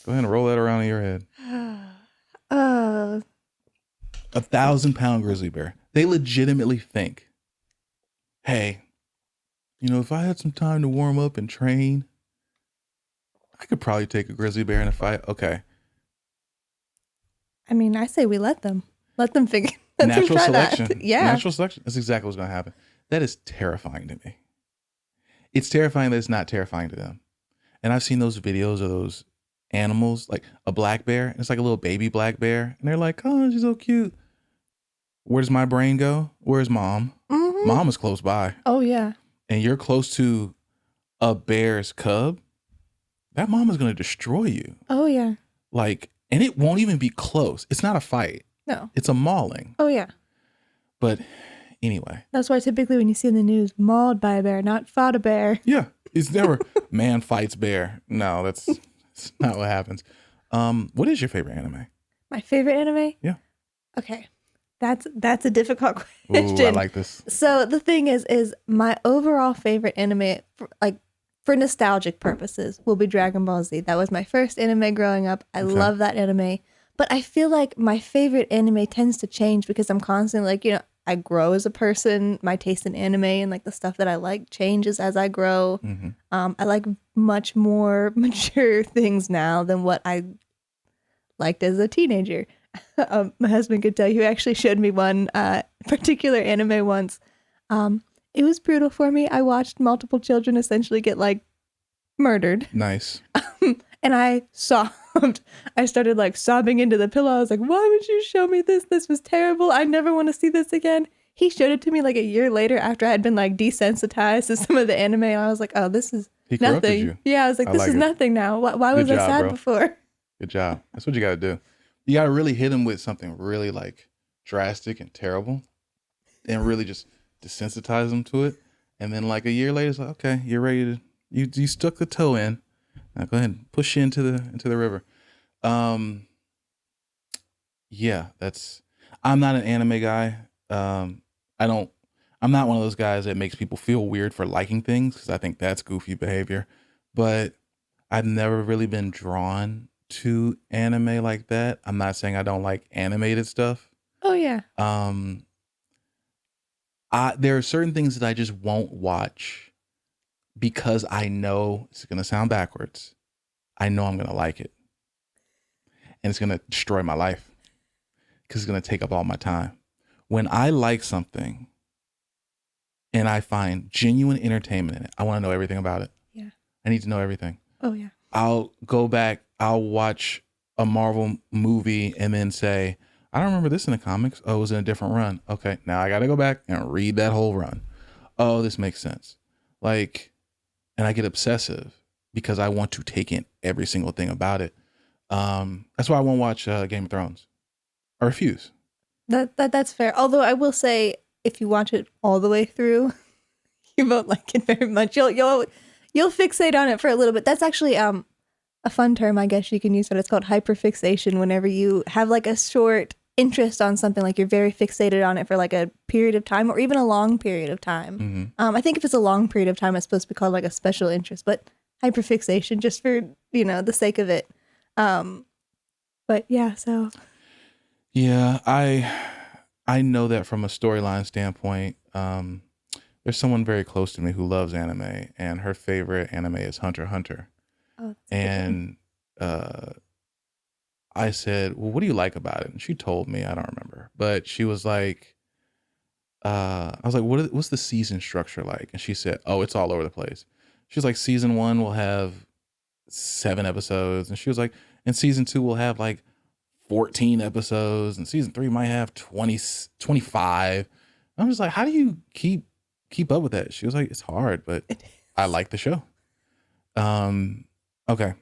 Go ahead and roll that around in your head. 1,000-pound grizzly bear. They legitimately think, hey, if I had some time to warm up and train, I could probably take a grizzly bear in a fight. Okay. I mean, I say we let them figure. Natural selection. That. Yeah. Natural selection. That's exactly what's going to happen. That is terrifying to me. It's terrifying that it's not terrifying to them. And I've seen those videos of those animals, like a black bear. And it's like a little baby black bear. And they're like, oh, she's so cute. Where does my brain go? Where's mom? Mm-hmm. Mom is close by. Oh, yeah. And you're close to a bear's cub. That mom is going to destroy you. Oh, yeah. And it won't even be close. It's not a fight. No. It's a mauling. Oh, yeah. But anyway. That's why typically when you see in the news, mauled by a bear, not fought a bear. Yeah. It's never man fights bear. No, that's not what happens. What is your favorite anime? My favorite anime? Yeah. Okay. That's a difficult question. Ooh, I like this. So the thing is my overall favorite anime, for nostalgic purposes, will be Dragon Ball Z. That was my first anime growing up. I love that anime. But I feel like my favorite anime tends to change because I'm constantly I grow as a person. My taste in anime and the stuff that I like changes as I grow. Mm-hmm. I like much more mature things now than what I liked as a teenager. My husband could tell you, he actually showed me one particular anime once. It was brutal for me. I watched multiple children essentially get murdered. Nice. And I sobbed. I started sobbing into the pillow. I was like, why would you show me this? This was terrible. I never want to see this again. He showed it to me a year later after I had been desensitized to some of the anime. And I was like, oh, this is nothing. You. Yeah, I was like, this is nothing now. Why was I sad before? Good job. That's what you got to do. You got to really hit him with something really drastic and terrible and really just desensitize them to it. And then a year later, it's like, okay, you're ready to, you stuck the toe in. Now go ahead and push you into the river. Yeah, I'm not an anime guy. I'm not one of those guys that makes people feel weird for liking things because I think that's goofy behavior. But I've never really been drawn to anime like that. I'm not saying I don't like animated stuff. Oh yeah. There are certain things that I just won't watch because I know it's going to sound backwards. I know I'm going to like it. And it's going to destroy my life because it's going to take up all my time. When I like something and I find genuine entertainment in it, I want to know everything about it. Yeah. I need to know everything. Oh yeah. I'll go back, I'll watch a Marvel movie and then say, I don't remember this in the comics. Oh, it was in a different run. Okay, now I got to go back and read that whole run. Oh, this makes sense. And and I get obsessive because I want to take in every single thing about it. That's why I won't watch Game of Thrones. I refuse. That's fair. Although I will say, if you watch it all the way through, you won't like it very much. You'll fixate on it for a little bit. That's actually a fun term, I guess you can use, but it's called hyperfixation. Whenever you have like a short interest on something, like you're very fixated on it for like a period of time, or even a long period of time. I think if it's a long period of time, it's supposed to be called like a special interest, but hyperfixation, just for the sake of it. But yeah, so yeah, I know that from a storyline standpoint. There's someone very close to me who loves anime, and her favorite anime is Hunter x Hunter. oh, And I said, well, what do you like about it? And she told me, I don't remember, but she was like, I was like, what's the season structure like? And she said, oh, it's all over the place. She's like, season 1 will have 7 episodes. And she was like, and season 2 will have like 14 episodes. And season 3 might have 20, 25. I'm just like, how do you keep up with that? She was like, it's hard, but I like the show. Okay.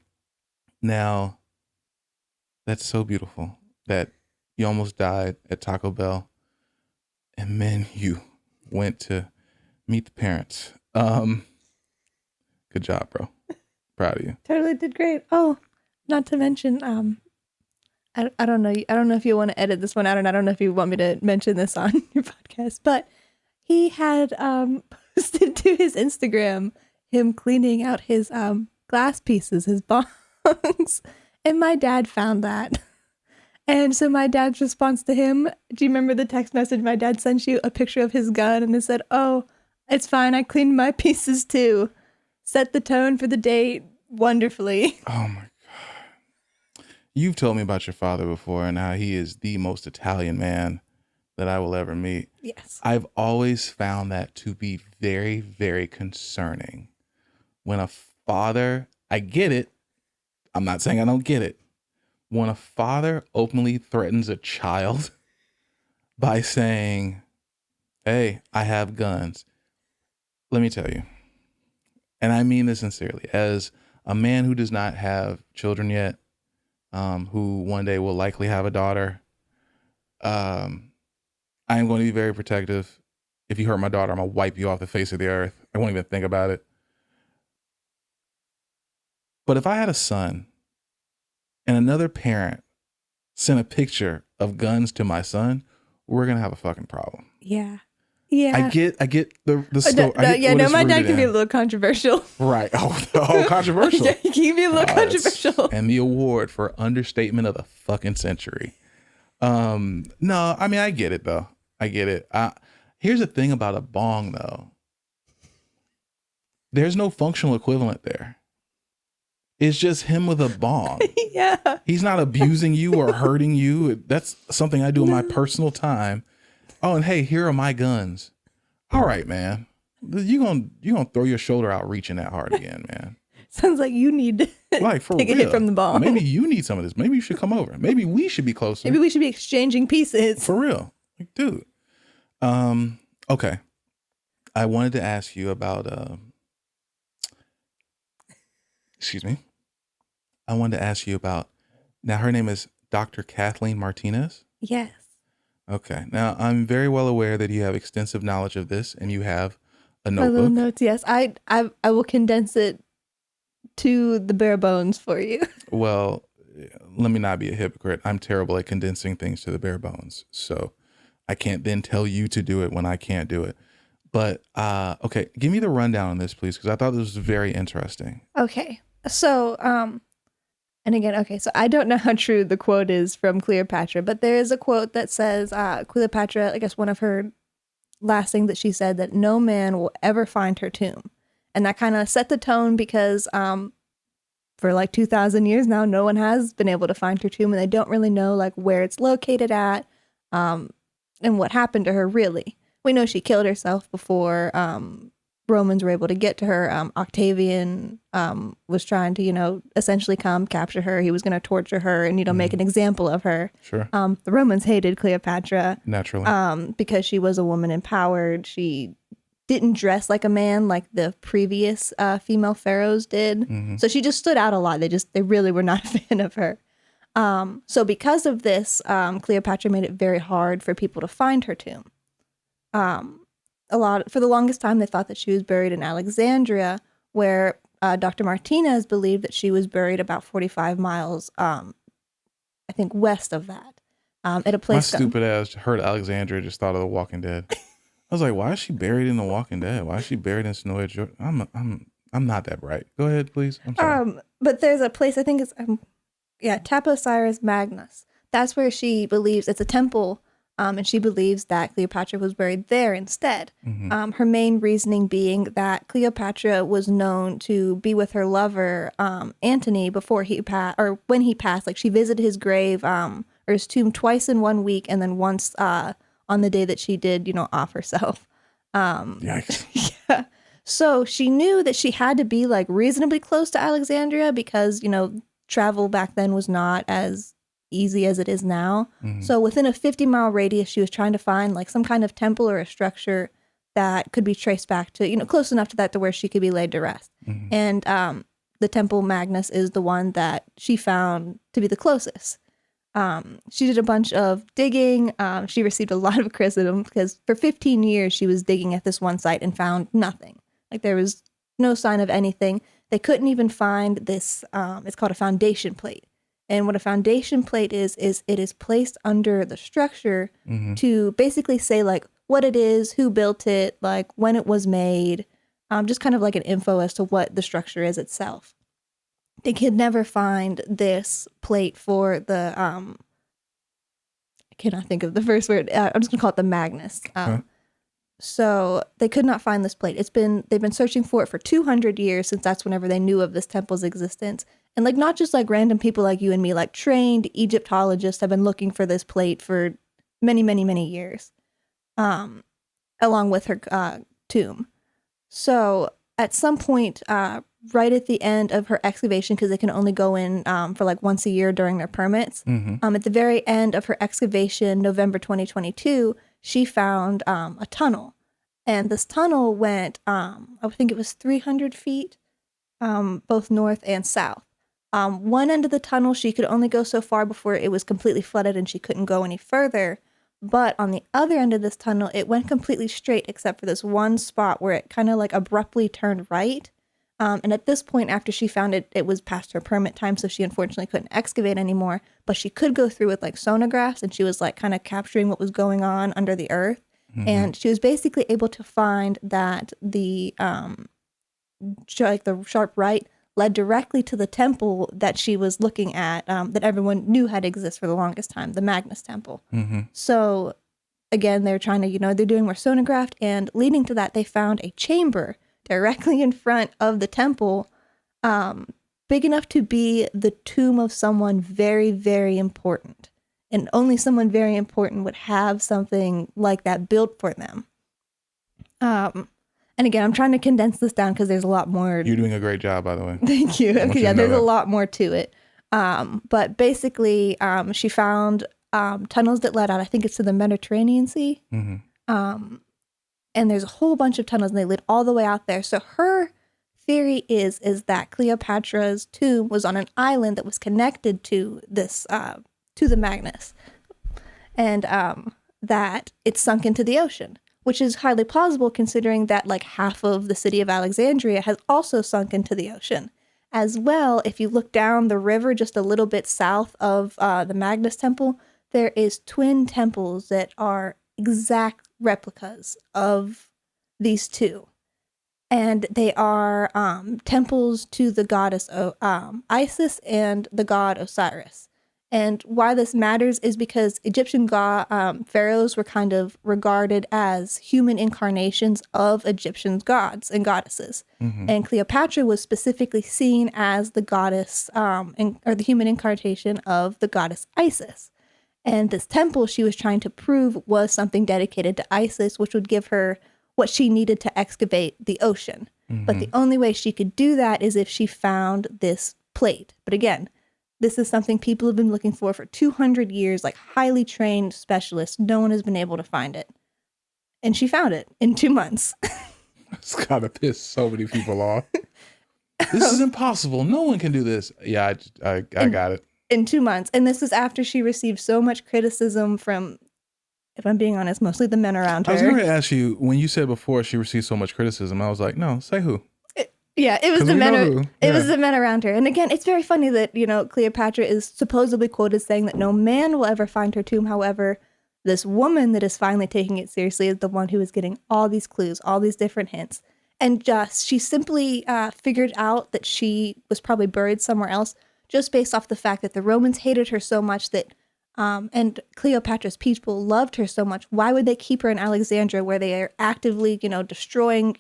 Now, that's so beautiful that you almost died at Taco Bell, and then you went to meet the parents. Good job, bro. Proud of you. Totally did great. Oh, not to mention, I don't know. I don't know if you want to edit this one out, and I don't know if you want me to mention this on your podcast, but he had posted to his Instagram him cleaning out his glass pieces, his bongs, and my dad found that. And so my dad's response to him, do you remember the text message my dad sent you? A picture of his gun, and it said, oh, it's fine, I cleaned my pieces too. Set the tone for the date wonderfully. Oh my God. You've told me about your father before and how he is the most Italian man that I will ever meet. Yes. I've always found that to be very, very concerning. When a father, I get it. I'm not saying I don't get it. When a father openly threatens a child by saying, hey, I have guns. Let me tell you, and I mean this sincerely, as a man who does not have children yet, who one day will likely have a daughter, I am going to be very protective. If you hurt my daughter, I'm going to wipe you off the face of the earth. I won't even think about it. But if I had a son and another parent sent a picture of guns to my son, we're going to have a fucking problem. Yeah. Yeah. I get the story. My dad can be a little controversial. Right. Oh, controversial. Yeah, he can be a little controversial. And the award for understatement of the fucking century. No, I mean, I get it though. I get it. Here's the thing about a bong though. There's no functional equivalent there. It's just him with a bong. Yeah. He's not abusing you or hurting you. That's something I do in my personal time. Oh, and hey, here are my guns. All right, man. You gonna throw your shoulder out reaching that hard again, man. Sounds like you need to like for take real. a hit from the bong. Maybe you need some of this. Maybe you should come over. Maybe we should be closer. Maybe we should be exchanging pieces. For real. Like, dude. Okay. I wanted to ask you about excuse me. I wanted to ask you about, now her name is Dr. Kathleen Martinez. Yes. Okay. Now I'm very well aware that you have extensive knowledge of this and you have a My notebook. little notes, yes. I will condense it to the bare bones for you. Well, let me not be a hypocrite. I'm terrible at condensing things to the bare bones. So I can't then tell you to do it when I can't do it. But okay, give me the rundown on this, please, because I thought this was very interesting. Okay. So, and again, okay, so I don't know how true the quote is from Cleopatra, but there is a quote that says Cleopatra, I guess one of her last things that she said, that no man will ever find her tomb. And that kind of set the tone because for like 2,000 years now, no one has been able to find her tomb, and they don't really know like where it's located at and what happened to her really. We know she killed herself before Romans were able to get to her. Octavian was trying to, essentially come capture her. He was going to torture her and, make an example of her. Sure. The Romans hated Cleopatra. Naturally. Because she was a woman empowered. She didn't dress like a man like the previous female pharaohs did. So she just stood out a lot. They really were not a fan of her. So because of this, Cleopatra made it very hard for people to find her tomb. For the longest time, they thought that she was buried in Alexandria, where Dr. Martinez believed that she was buried about 45 miles, I think, west of that. At a place. My stupid ass heard Alexandria, just thought of The Walking Dead. I was like, why is she buried in The Walking Dead? Why is she buried in Snow Edge? I'm not that bright. Go ahead, please. I'm sorry. But there's a place, I think it's Taposiris Magnus. That's where she believes it's a temple, and she believes that Cleopatra was buried there instead. Her main reasoning being that Cleopatra was known to be with her lover Antony before he passed, or when he passed. Like she visited his grave or his tomb twice in 1 week, and then once on the day that she did, off herself. Yikes. Yeah. So she knew that she had to be like reasonably close to Alexandria because, travel back then was not as easy as it is now. So within a 50-mile radius, she was trying to find like some kind of temple or a structure that could be traced back to, close enough to that to where she could be laid to rest. And the Temple Magnus is the one that she found to be the closest. She did a bunch of digging. She received a lot of criticism because for 15 years she was digging at this one site and found nothing. Like there was no sign of anything. They couldn't even find this, it's called a foundation plate. And what a foundation plate is it is placed under the structure to basically say like what it is, who built it, like when it was made, just kind of like an info as to what the structure is itself. They could never find this plate for the, I cannot think of the first word. I'm just gonna call it the Magnus. So they could not find this plate. They've been searching for it for 200 years since that's whenever they knew of this temple's existence. And like not just like random people like you and me, like trained Egyptologists have been looking for this plate for many, many, many years, along with her tomb. So at some point, right at the end of her excavation, because they can only go in for like once a year during their permits, at the very end of her excavation, November 2022, she found a tunnel. And this tunnel went, I think it was 300 feet, both north and south. One end of the tunnel, she could only go so far before it was completely flooded and she couldn't go any further. But on the other end of this tunnel, it went completely straight except for this one spot where it kind of like abruptly turned right. And at this point, after she found it, it was past her permit time, so she unfortunately couldn't excavate anymore. But she could go through with like sonographs, and she was like kind of capturing what was going on under the earth. And she was basically able to find that the sharp right led directly to the temple that she was looking at, that everyone knew had existed for the longest time, the Magnus Temple. So again, they're trying to, they're doing more sonographed, and leading to that, they found a chamber directly in front of the temple, big enough to be the tomb of someone very, very important. And only someone very important would have something like that built for them. And again, I'm trying to condense this down because there's a lot more. You're doing a great job, by the way. Thank you. Okay, yeah, there's a lot more to it. But basically, she found tunnels that led out, I think it's to the Mediterranean Sea. And there's a whole bunch of tunnels, and they led all the way out there. So her theory is that Cleopatra's tomb was on an island that was connected to this, to the Magnus, and that it sunk into the ocean, which is highly plausible considering that like half of the city of Alexandria has also sunk into the ocean. As well, if you look down the river just a little bit south of the Magnus Temple, there is twin temples that are exact replicas of these two. And they are temples to the goddess Isis and the god Osiris. And why this matters is because Egyptian pharaohs were kind of regarded as human incarnations of Egyptian gods and goddesses. And Cleopatra was specifically seen as the goddess, or the human incarnation of the goddess Isis. And this temple she was trying to prove was something dedicated to Isis, which would give her what she needed to excavate the ocean. But the only way she could do that is if she found this plate. But again, this is something people have been looking for 200 years, like highly trained specialists. No one has been able to find it. And she found it in 2 months. It's gotta piss so many people off. This is impossible. No one can do this. Yeah, I got it. In 2 months. And this is after she received so much criticism from, if I'm being honest, mostly the men around her. I was going to ask you, when you said before she received so much criticism, I was like, no, say who. It was the men. It was the men around her. And again, it's very funny that, Cleopatra is supposedly quoted saying that no man will ever find her tomb. However, this woman that is finally taking it seriously is the one who is getting all these clues, all these different hints. And she simply figured out that she was probably buried somewhere else just based off the fact that the Romans hated her so much that, and Cleopatra's people loved her so much. Why would they keep her in Alexandria where they are actively, destroying,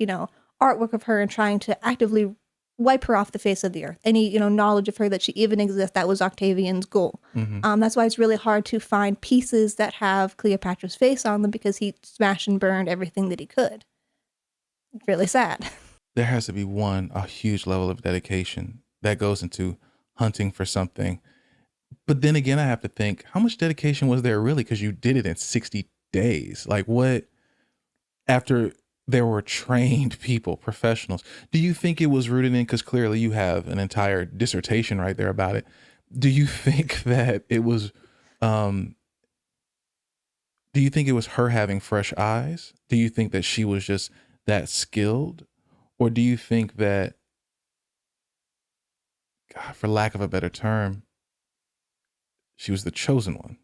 artwork of her and trying to actively wipe her off the face of the earth? Any, knowledge of her that she even exists, that was Octavian's goal. Mm-hmm. That's why it's really hard to find pieces that have Cleopatra's face on them because he smashed and burned everything that he could. Really sad. There has to be a huge level of dedication that goes into hunting for something. But then again, I have to think, how much dedication was there really? Because you did it in 60 days. Like what, after there were trained people, professionals, do you think it was rooted in, because clearly you have an entire dissertation right there about it. Do you think that it was, do you think it was her having fresh eyes? Do you think that she was just that skilled? Or do you think that, God, for lack of a better term, she was the chosen one?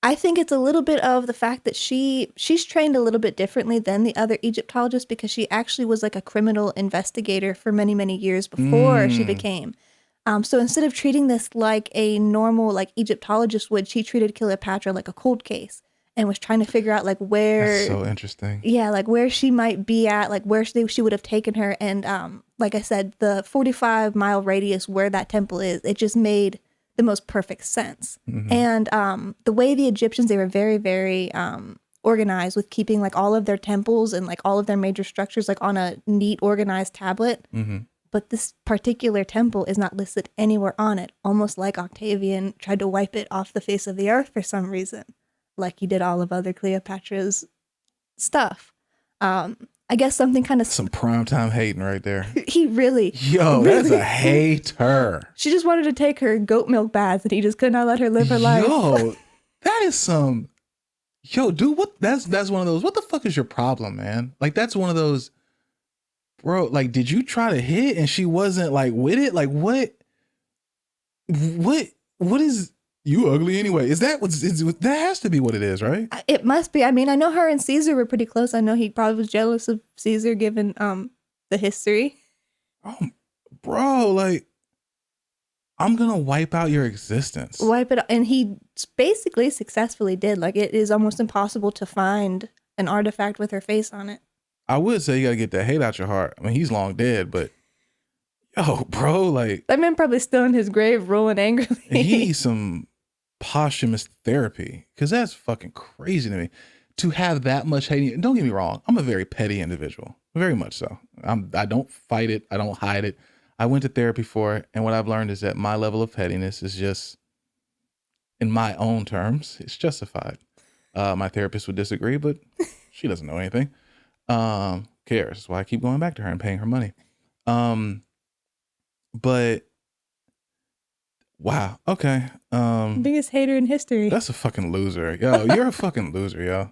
I think it's a little bit of the fact that she's trained a little bit differently than the other Egyptologists because she actually was like a criminal investigator for many, many years before she became. So instead of treating this like a normal, like Egyptologist would, she treated Cleopatra like a cold case and was trying to figure out like where. That's so interesting. Yeah, like where she might be at, like where she would have taken her. And like I said, the 45-mile radius where that temple is, it just made the most perfect sense. Mm-hmm. And the way the Egyptians, they were very, very organized with keeping like all of their temples and like all of their major structures like on a neat, organized tablet. Mm-hmm. But this particular temple is not listed anywhere on it, almost like Octavian tried to wipe it off the face of the earth for some reason, like he did all of other Cleopatra's stuff. I guess something kind of... Some primetime hating right there. He really... Yo, that's a hater. She just wanted to take her goat milk baths and he just could not let her live her life. Yo, that is some... Yo, dude, what? That's one of those... What the fuck is your problem, man? Like, that's one of those... Bro, like, did you try to hit and she wasn't, like, with it? Like, what? What is... You ugly anyway. Is that that has to be what it is, right? It must be. I mean, I know her and Caesar were pretty close. I know he probably was jealous of Caesar given the history. Oh, bro, like, I'm gonna wipe out your existence. Wipe it out. And he basically successfully did. Like, it is almost impossible to find an artifact with her face on it. I would say you gotta get that hate out your heart. I mean, he's long dead, but yo, bro, like, that man probably still in his grave rolling angrily. He needs some posthumous therapy, because that's fucking crazy to me to have that much hate. Don't get me wrong, I'm a very petty individual, very much so. I don't fight it, I don't hide it. I went to therapy for it, and what I've learned is that my level of pettiness is just, in my own terms, it's justified. My therapist would disagree, but she doesn't know anything. Cares. That's why I keep going back to her and paying her money. But wow. Okay. Biggest hater in history. That's a fucking loser. Yo, you're a fucking loser, yo.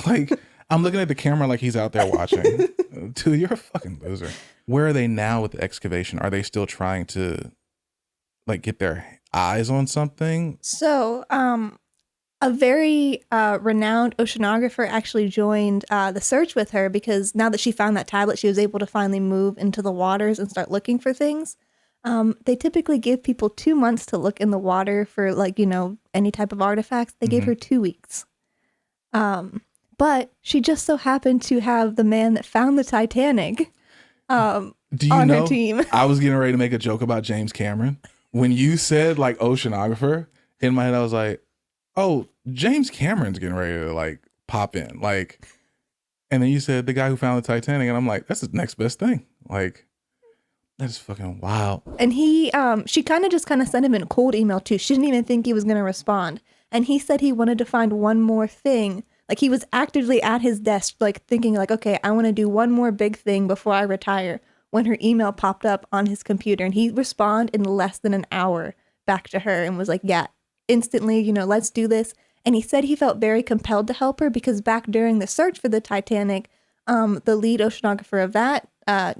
Like, I'm looking at the camera like he's out there watching. Dude, you're a fucking loser. Where are they now with the excavation? Are they still trying to like get their eyes on something? So, a very renowned oceanographer actually joined the search with her because now that she found that tablet, she was able to finally move into the waters and start looking for things. They typically give people 2 months to look in the water for like, any type of artifacts. They gave her 2 weeks. But she just so happened to have the man that found the Titanic on her team. I was getting ready to make a joke about James Cameron. When you said like oceanographer, in my head I was like, oh, James Cameron's getting ready to like pop in. Like, and then you said the guy who found the Titanic, and I'm like, that's the next best thing. Like, that is fucking wild. And she kind of sent him in a cold email too. She didn't even think he was going to respond. And he said he wanted to find one more thing, Like he was actively at his desk, like thinking like, okay, I want to do one more big thing before I retire, when her email popped up on his computer, and he responded in less than an hour back to her and was like, yeah, instantly, let's do this. And he said he felt very compelled to help her because back during the search for the Titanic, the lead oceanographer of that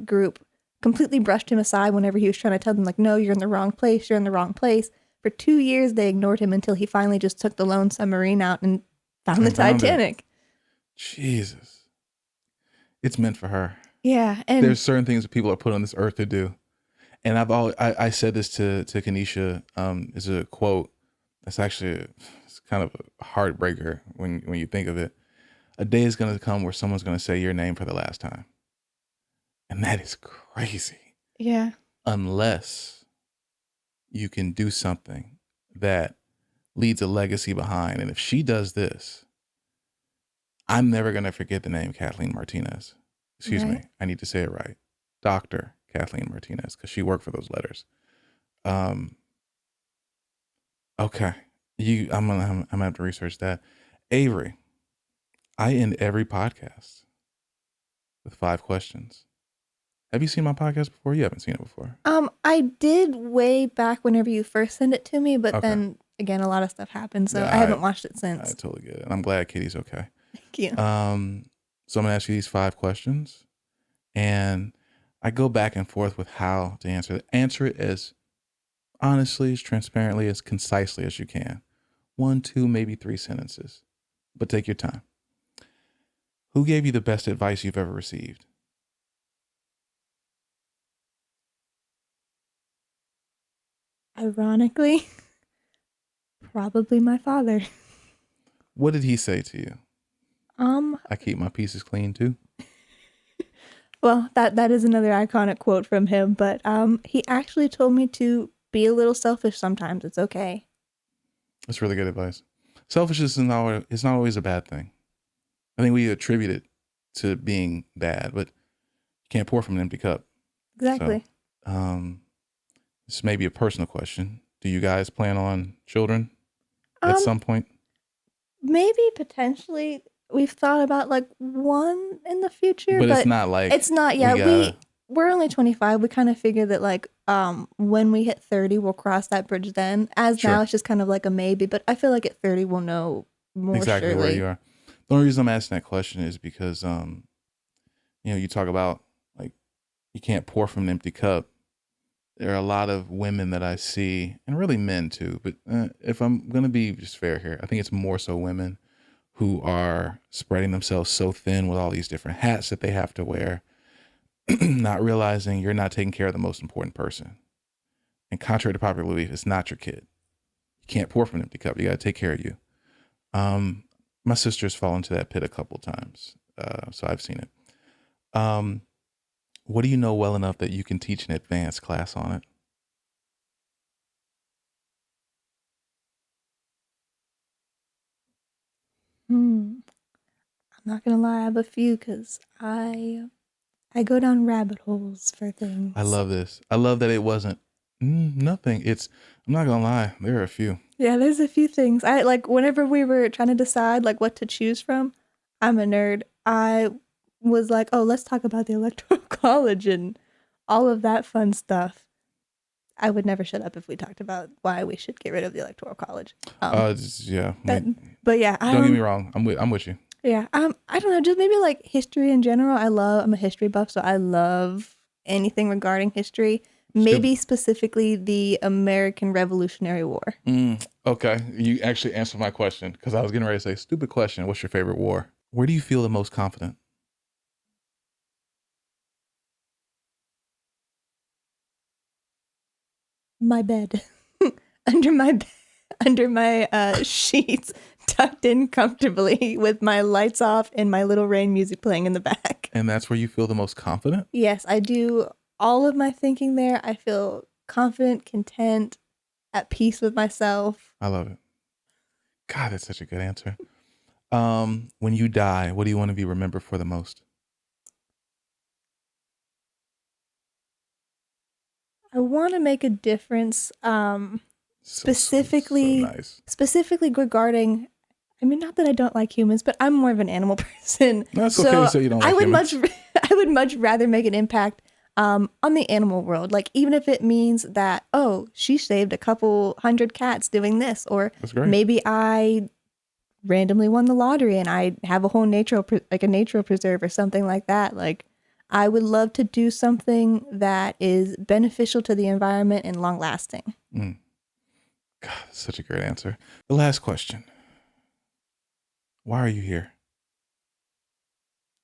group completely brushed him aside whenever he was trying to tell them, like, no, you're in the wrong place. You're in the wrong place. For 2 years, they ignored him until he finally just took the lone submarine out and found the Titanic. Jesus. It's meant for her. Yeah. And there's certain things that people are put on this earth to do. And I said this to Kanisha, is a quote that's actually, it's kind of a heartbreaker when you think of it. A day is going to come where someone's going to say your name for the last time. And that is crazy. Yeah. Unless you can do something that leaves a legacy behind. And if she does this, I'm never going to forget the name Kathleen Martinez. Excuse me. I need to say it right. Dr. Kathleen Martinez, because she worked for those letters. Okay. I'm gonna have to research that. Avery, I end every podcast with 5 questions. Have you seen my podcast before? You haven't seen it before. I did way back whenever you first sent it to me, but then again, a lot of stuff happened, so I haven't watched it since. I totally get it. And I'm glad Katie's okay. Thank you. So I'm gonna ask you these 5 questions, and I go back and forth with how to answer it. Answer it as honestly, as transparently, as concisely as you can. 1, 2, maybe 3 sentences, but take your time. Who gave you the best advice you've ever received? Ironically, probably my father. What did he say to you? I keep my pieces clean too. Well, that is another iconic quote from him, but he actually told me to be a little selfish sometimes. It's okay. That's really good advice. Selfishness is not always a bad thing. I think we attribute it to being bad, but you can't pour from an empty cup. Exactly. So, this may be a personal question. Do you guys plan on children at some point? Maybe potentially. We've thought about like one in the future, but it's not like it's not. Yeah, we're only 25. We kind of figure that like when we hit 30, we'll cross that bridge. Then, now, it's just kind of like a maybe. But I feel like at 30, we'll know more exactly surely where you are. The only reason I'm asking that question is because you talk about like you can't pour from an empty cup. There are a lot of women that I see, and really men too. But if I'm gonna be just fair here, I think it's more so women who are spreading themselves so thin with all these different hats that they have to wear, not realizing you're not taking care of the most important person. And contrary to popular belief, it's not your kid. You can't pour from an empty cup. You got to take care of you. My sister's fallen into that pit a couple times, so I've seen it. What do you know well enough that you can teach an advanced class on it? I'm not gonna lie, I have a few because I go down rabbit holes for things. I love this. I love that it wasn't nothing. I'm not gonna lie, there are a few. Yeah, there's a few things. I like whenever we were trying to decide like what to choose from, I'm a nerd. I was like, oh, let's talk about the Electoral College and all of that fun stuff. I would never shut up if we talked about why we should get rid of the Electoral College. Yeah. But yeah, don't get me wrong. I'm with you. Yeah. I don't know. Just maybe like history in general. I'm a history buff, so I love anything regarding history. Maybe specifically the American Revolutionary War. Okay. You actually answered my question because I was getting ready to say, stupid question. What's your favorite war? Where do you feel the most confident? My bed. under my sheets, tucked in comfortably with my lights off and my Little Rain music playing in the back. And that's where you feel the most confident? Yes, I do all of my thinking there. I feel confident, content, at peace with myself. I love it. God, that's such a good answer. When you die, what do you want to be remembered for the most? I want to make a difference, specifically regarding I mean, not that I don't like humans, but I'm more of an animal person. That's okay to say you don't like humans. I would much rather make an impact on the animal world. Like, even if it means that, oh, she saved a couple hundred cats doing this, or That's great. maybe I randomly won the lottery and I have a whole nature preserve or something like that. Like, I would love to do something that is beneficial to the environment and long lasting. God, that's such a great answer. The last question. Why are you here?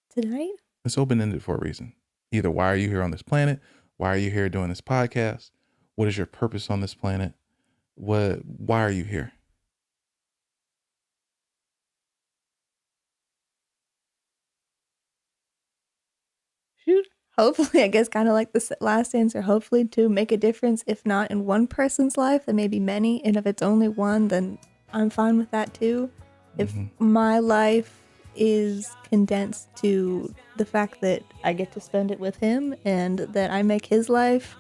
Tonight? It's open-ended for a reason. Either why are you here on this planet? Why are you here doing this podcast? What is your purpose on this planet? Why are you here? Shoot. Hopefully, I guess kind of like the last answer, hopefully to make a difference, if not in one person's life, then maybe many. And if it's only one, then I'm fine with that too. If my life is condensed to the fact that I get to spend it with him and that I make his life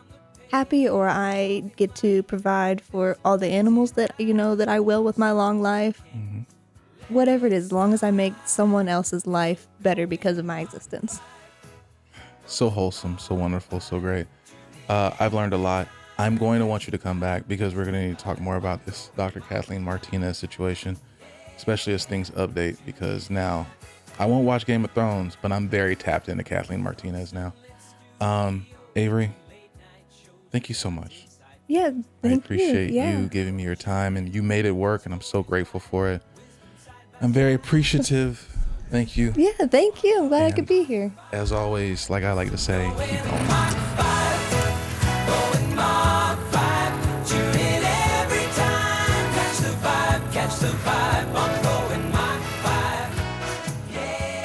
happy, or I get to provide for all the animals that, that I will with my long life, whatever it is, as long as I make someone else's life better because of my existence. So wholesome, so wonderful, so great. I've learned a lot. I'm going to want you to come back because we're going to need to talk more about this Dr. Kathleen Martinez situation, especially as things update, because now I won't watch Game of Thrones, but I'm very tapped into Kathleen Martinez now. Avery, thank you so much. Yeah, I appreciate you giving me your time, and you made it work, and I'm so grateful for it. I'm very appreciative. Thank you. Yeah, thank you. I'm glad I could be here. As always, like I like to say, keep going.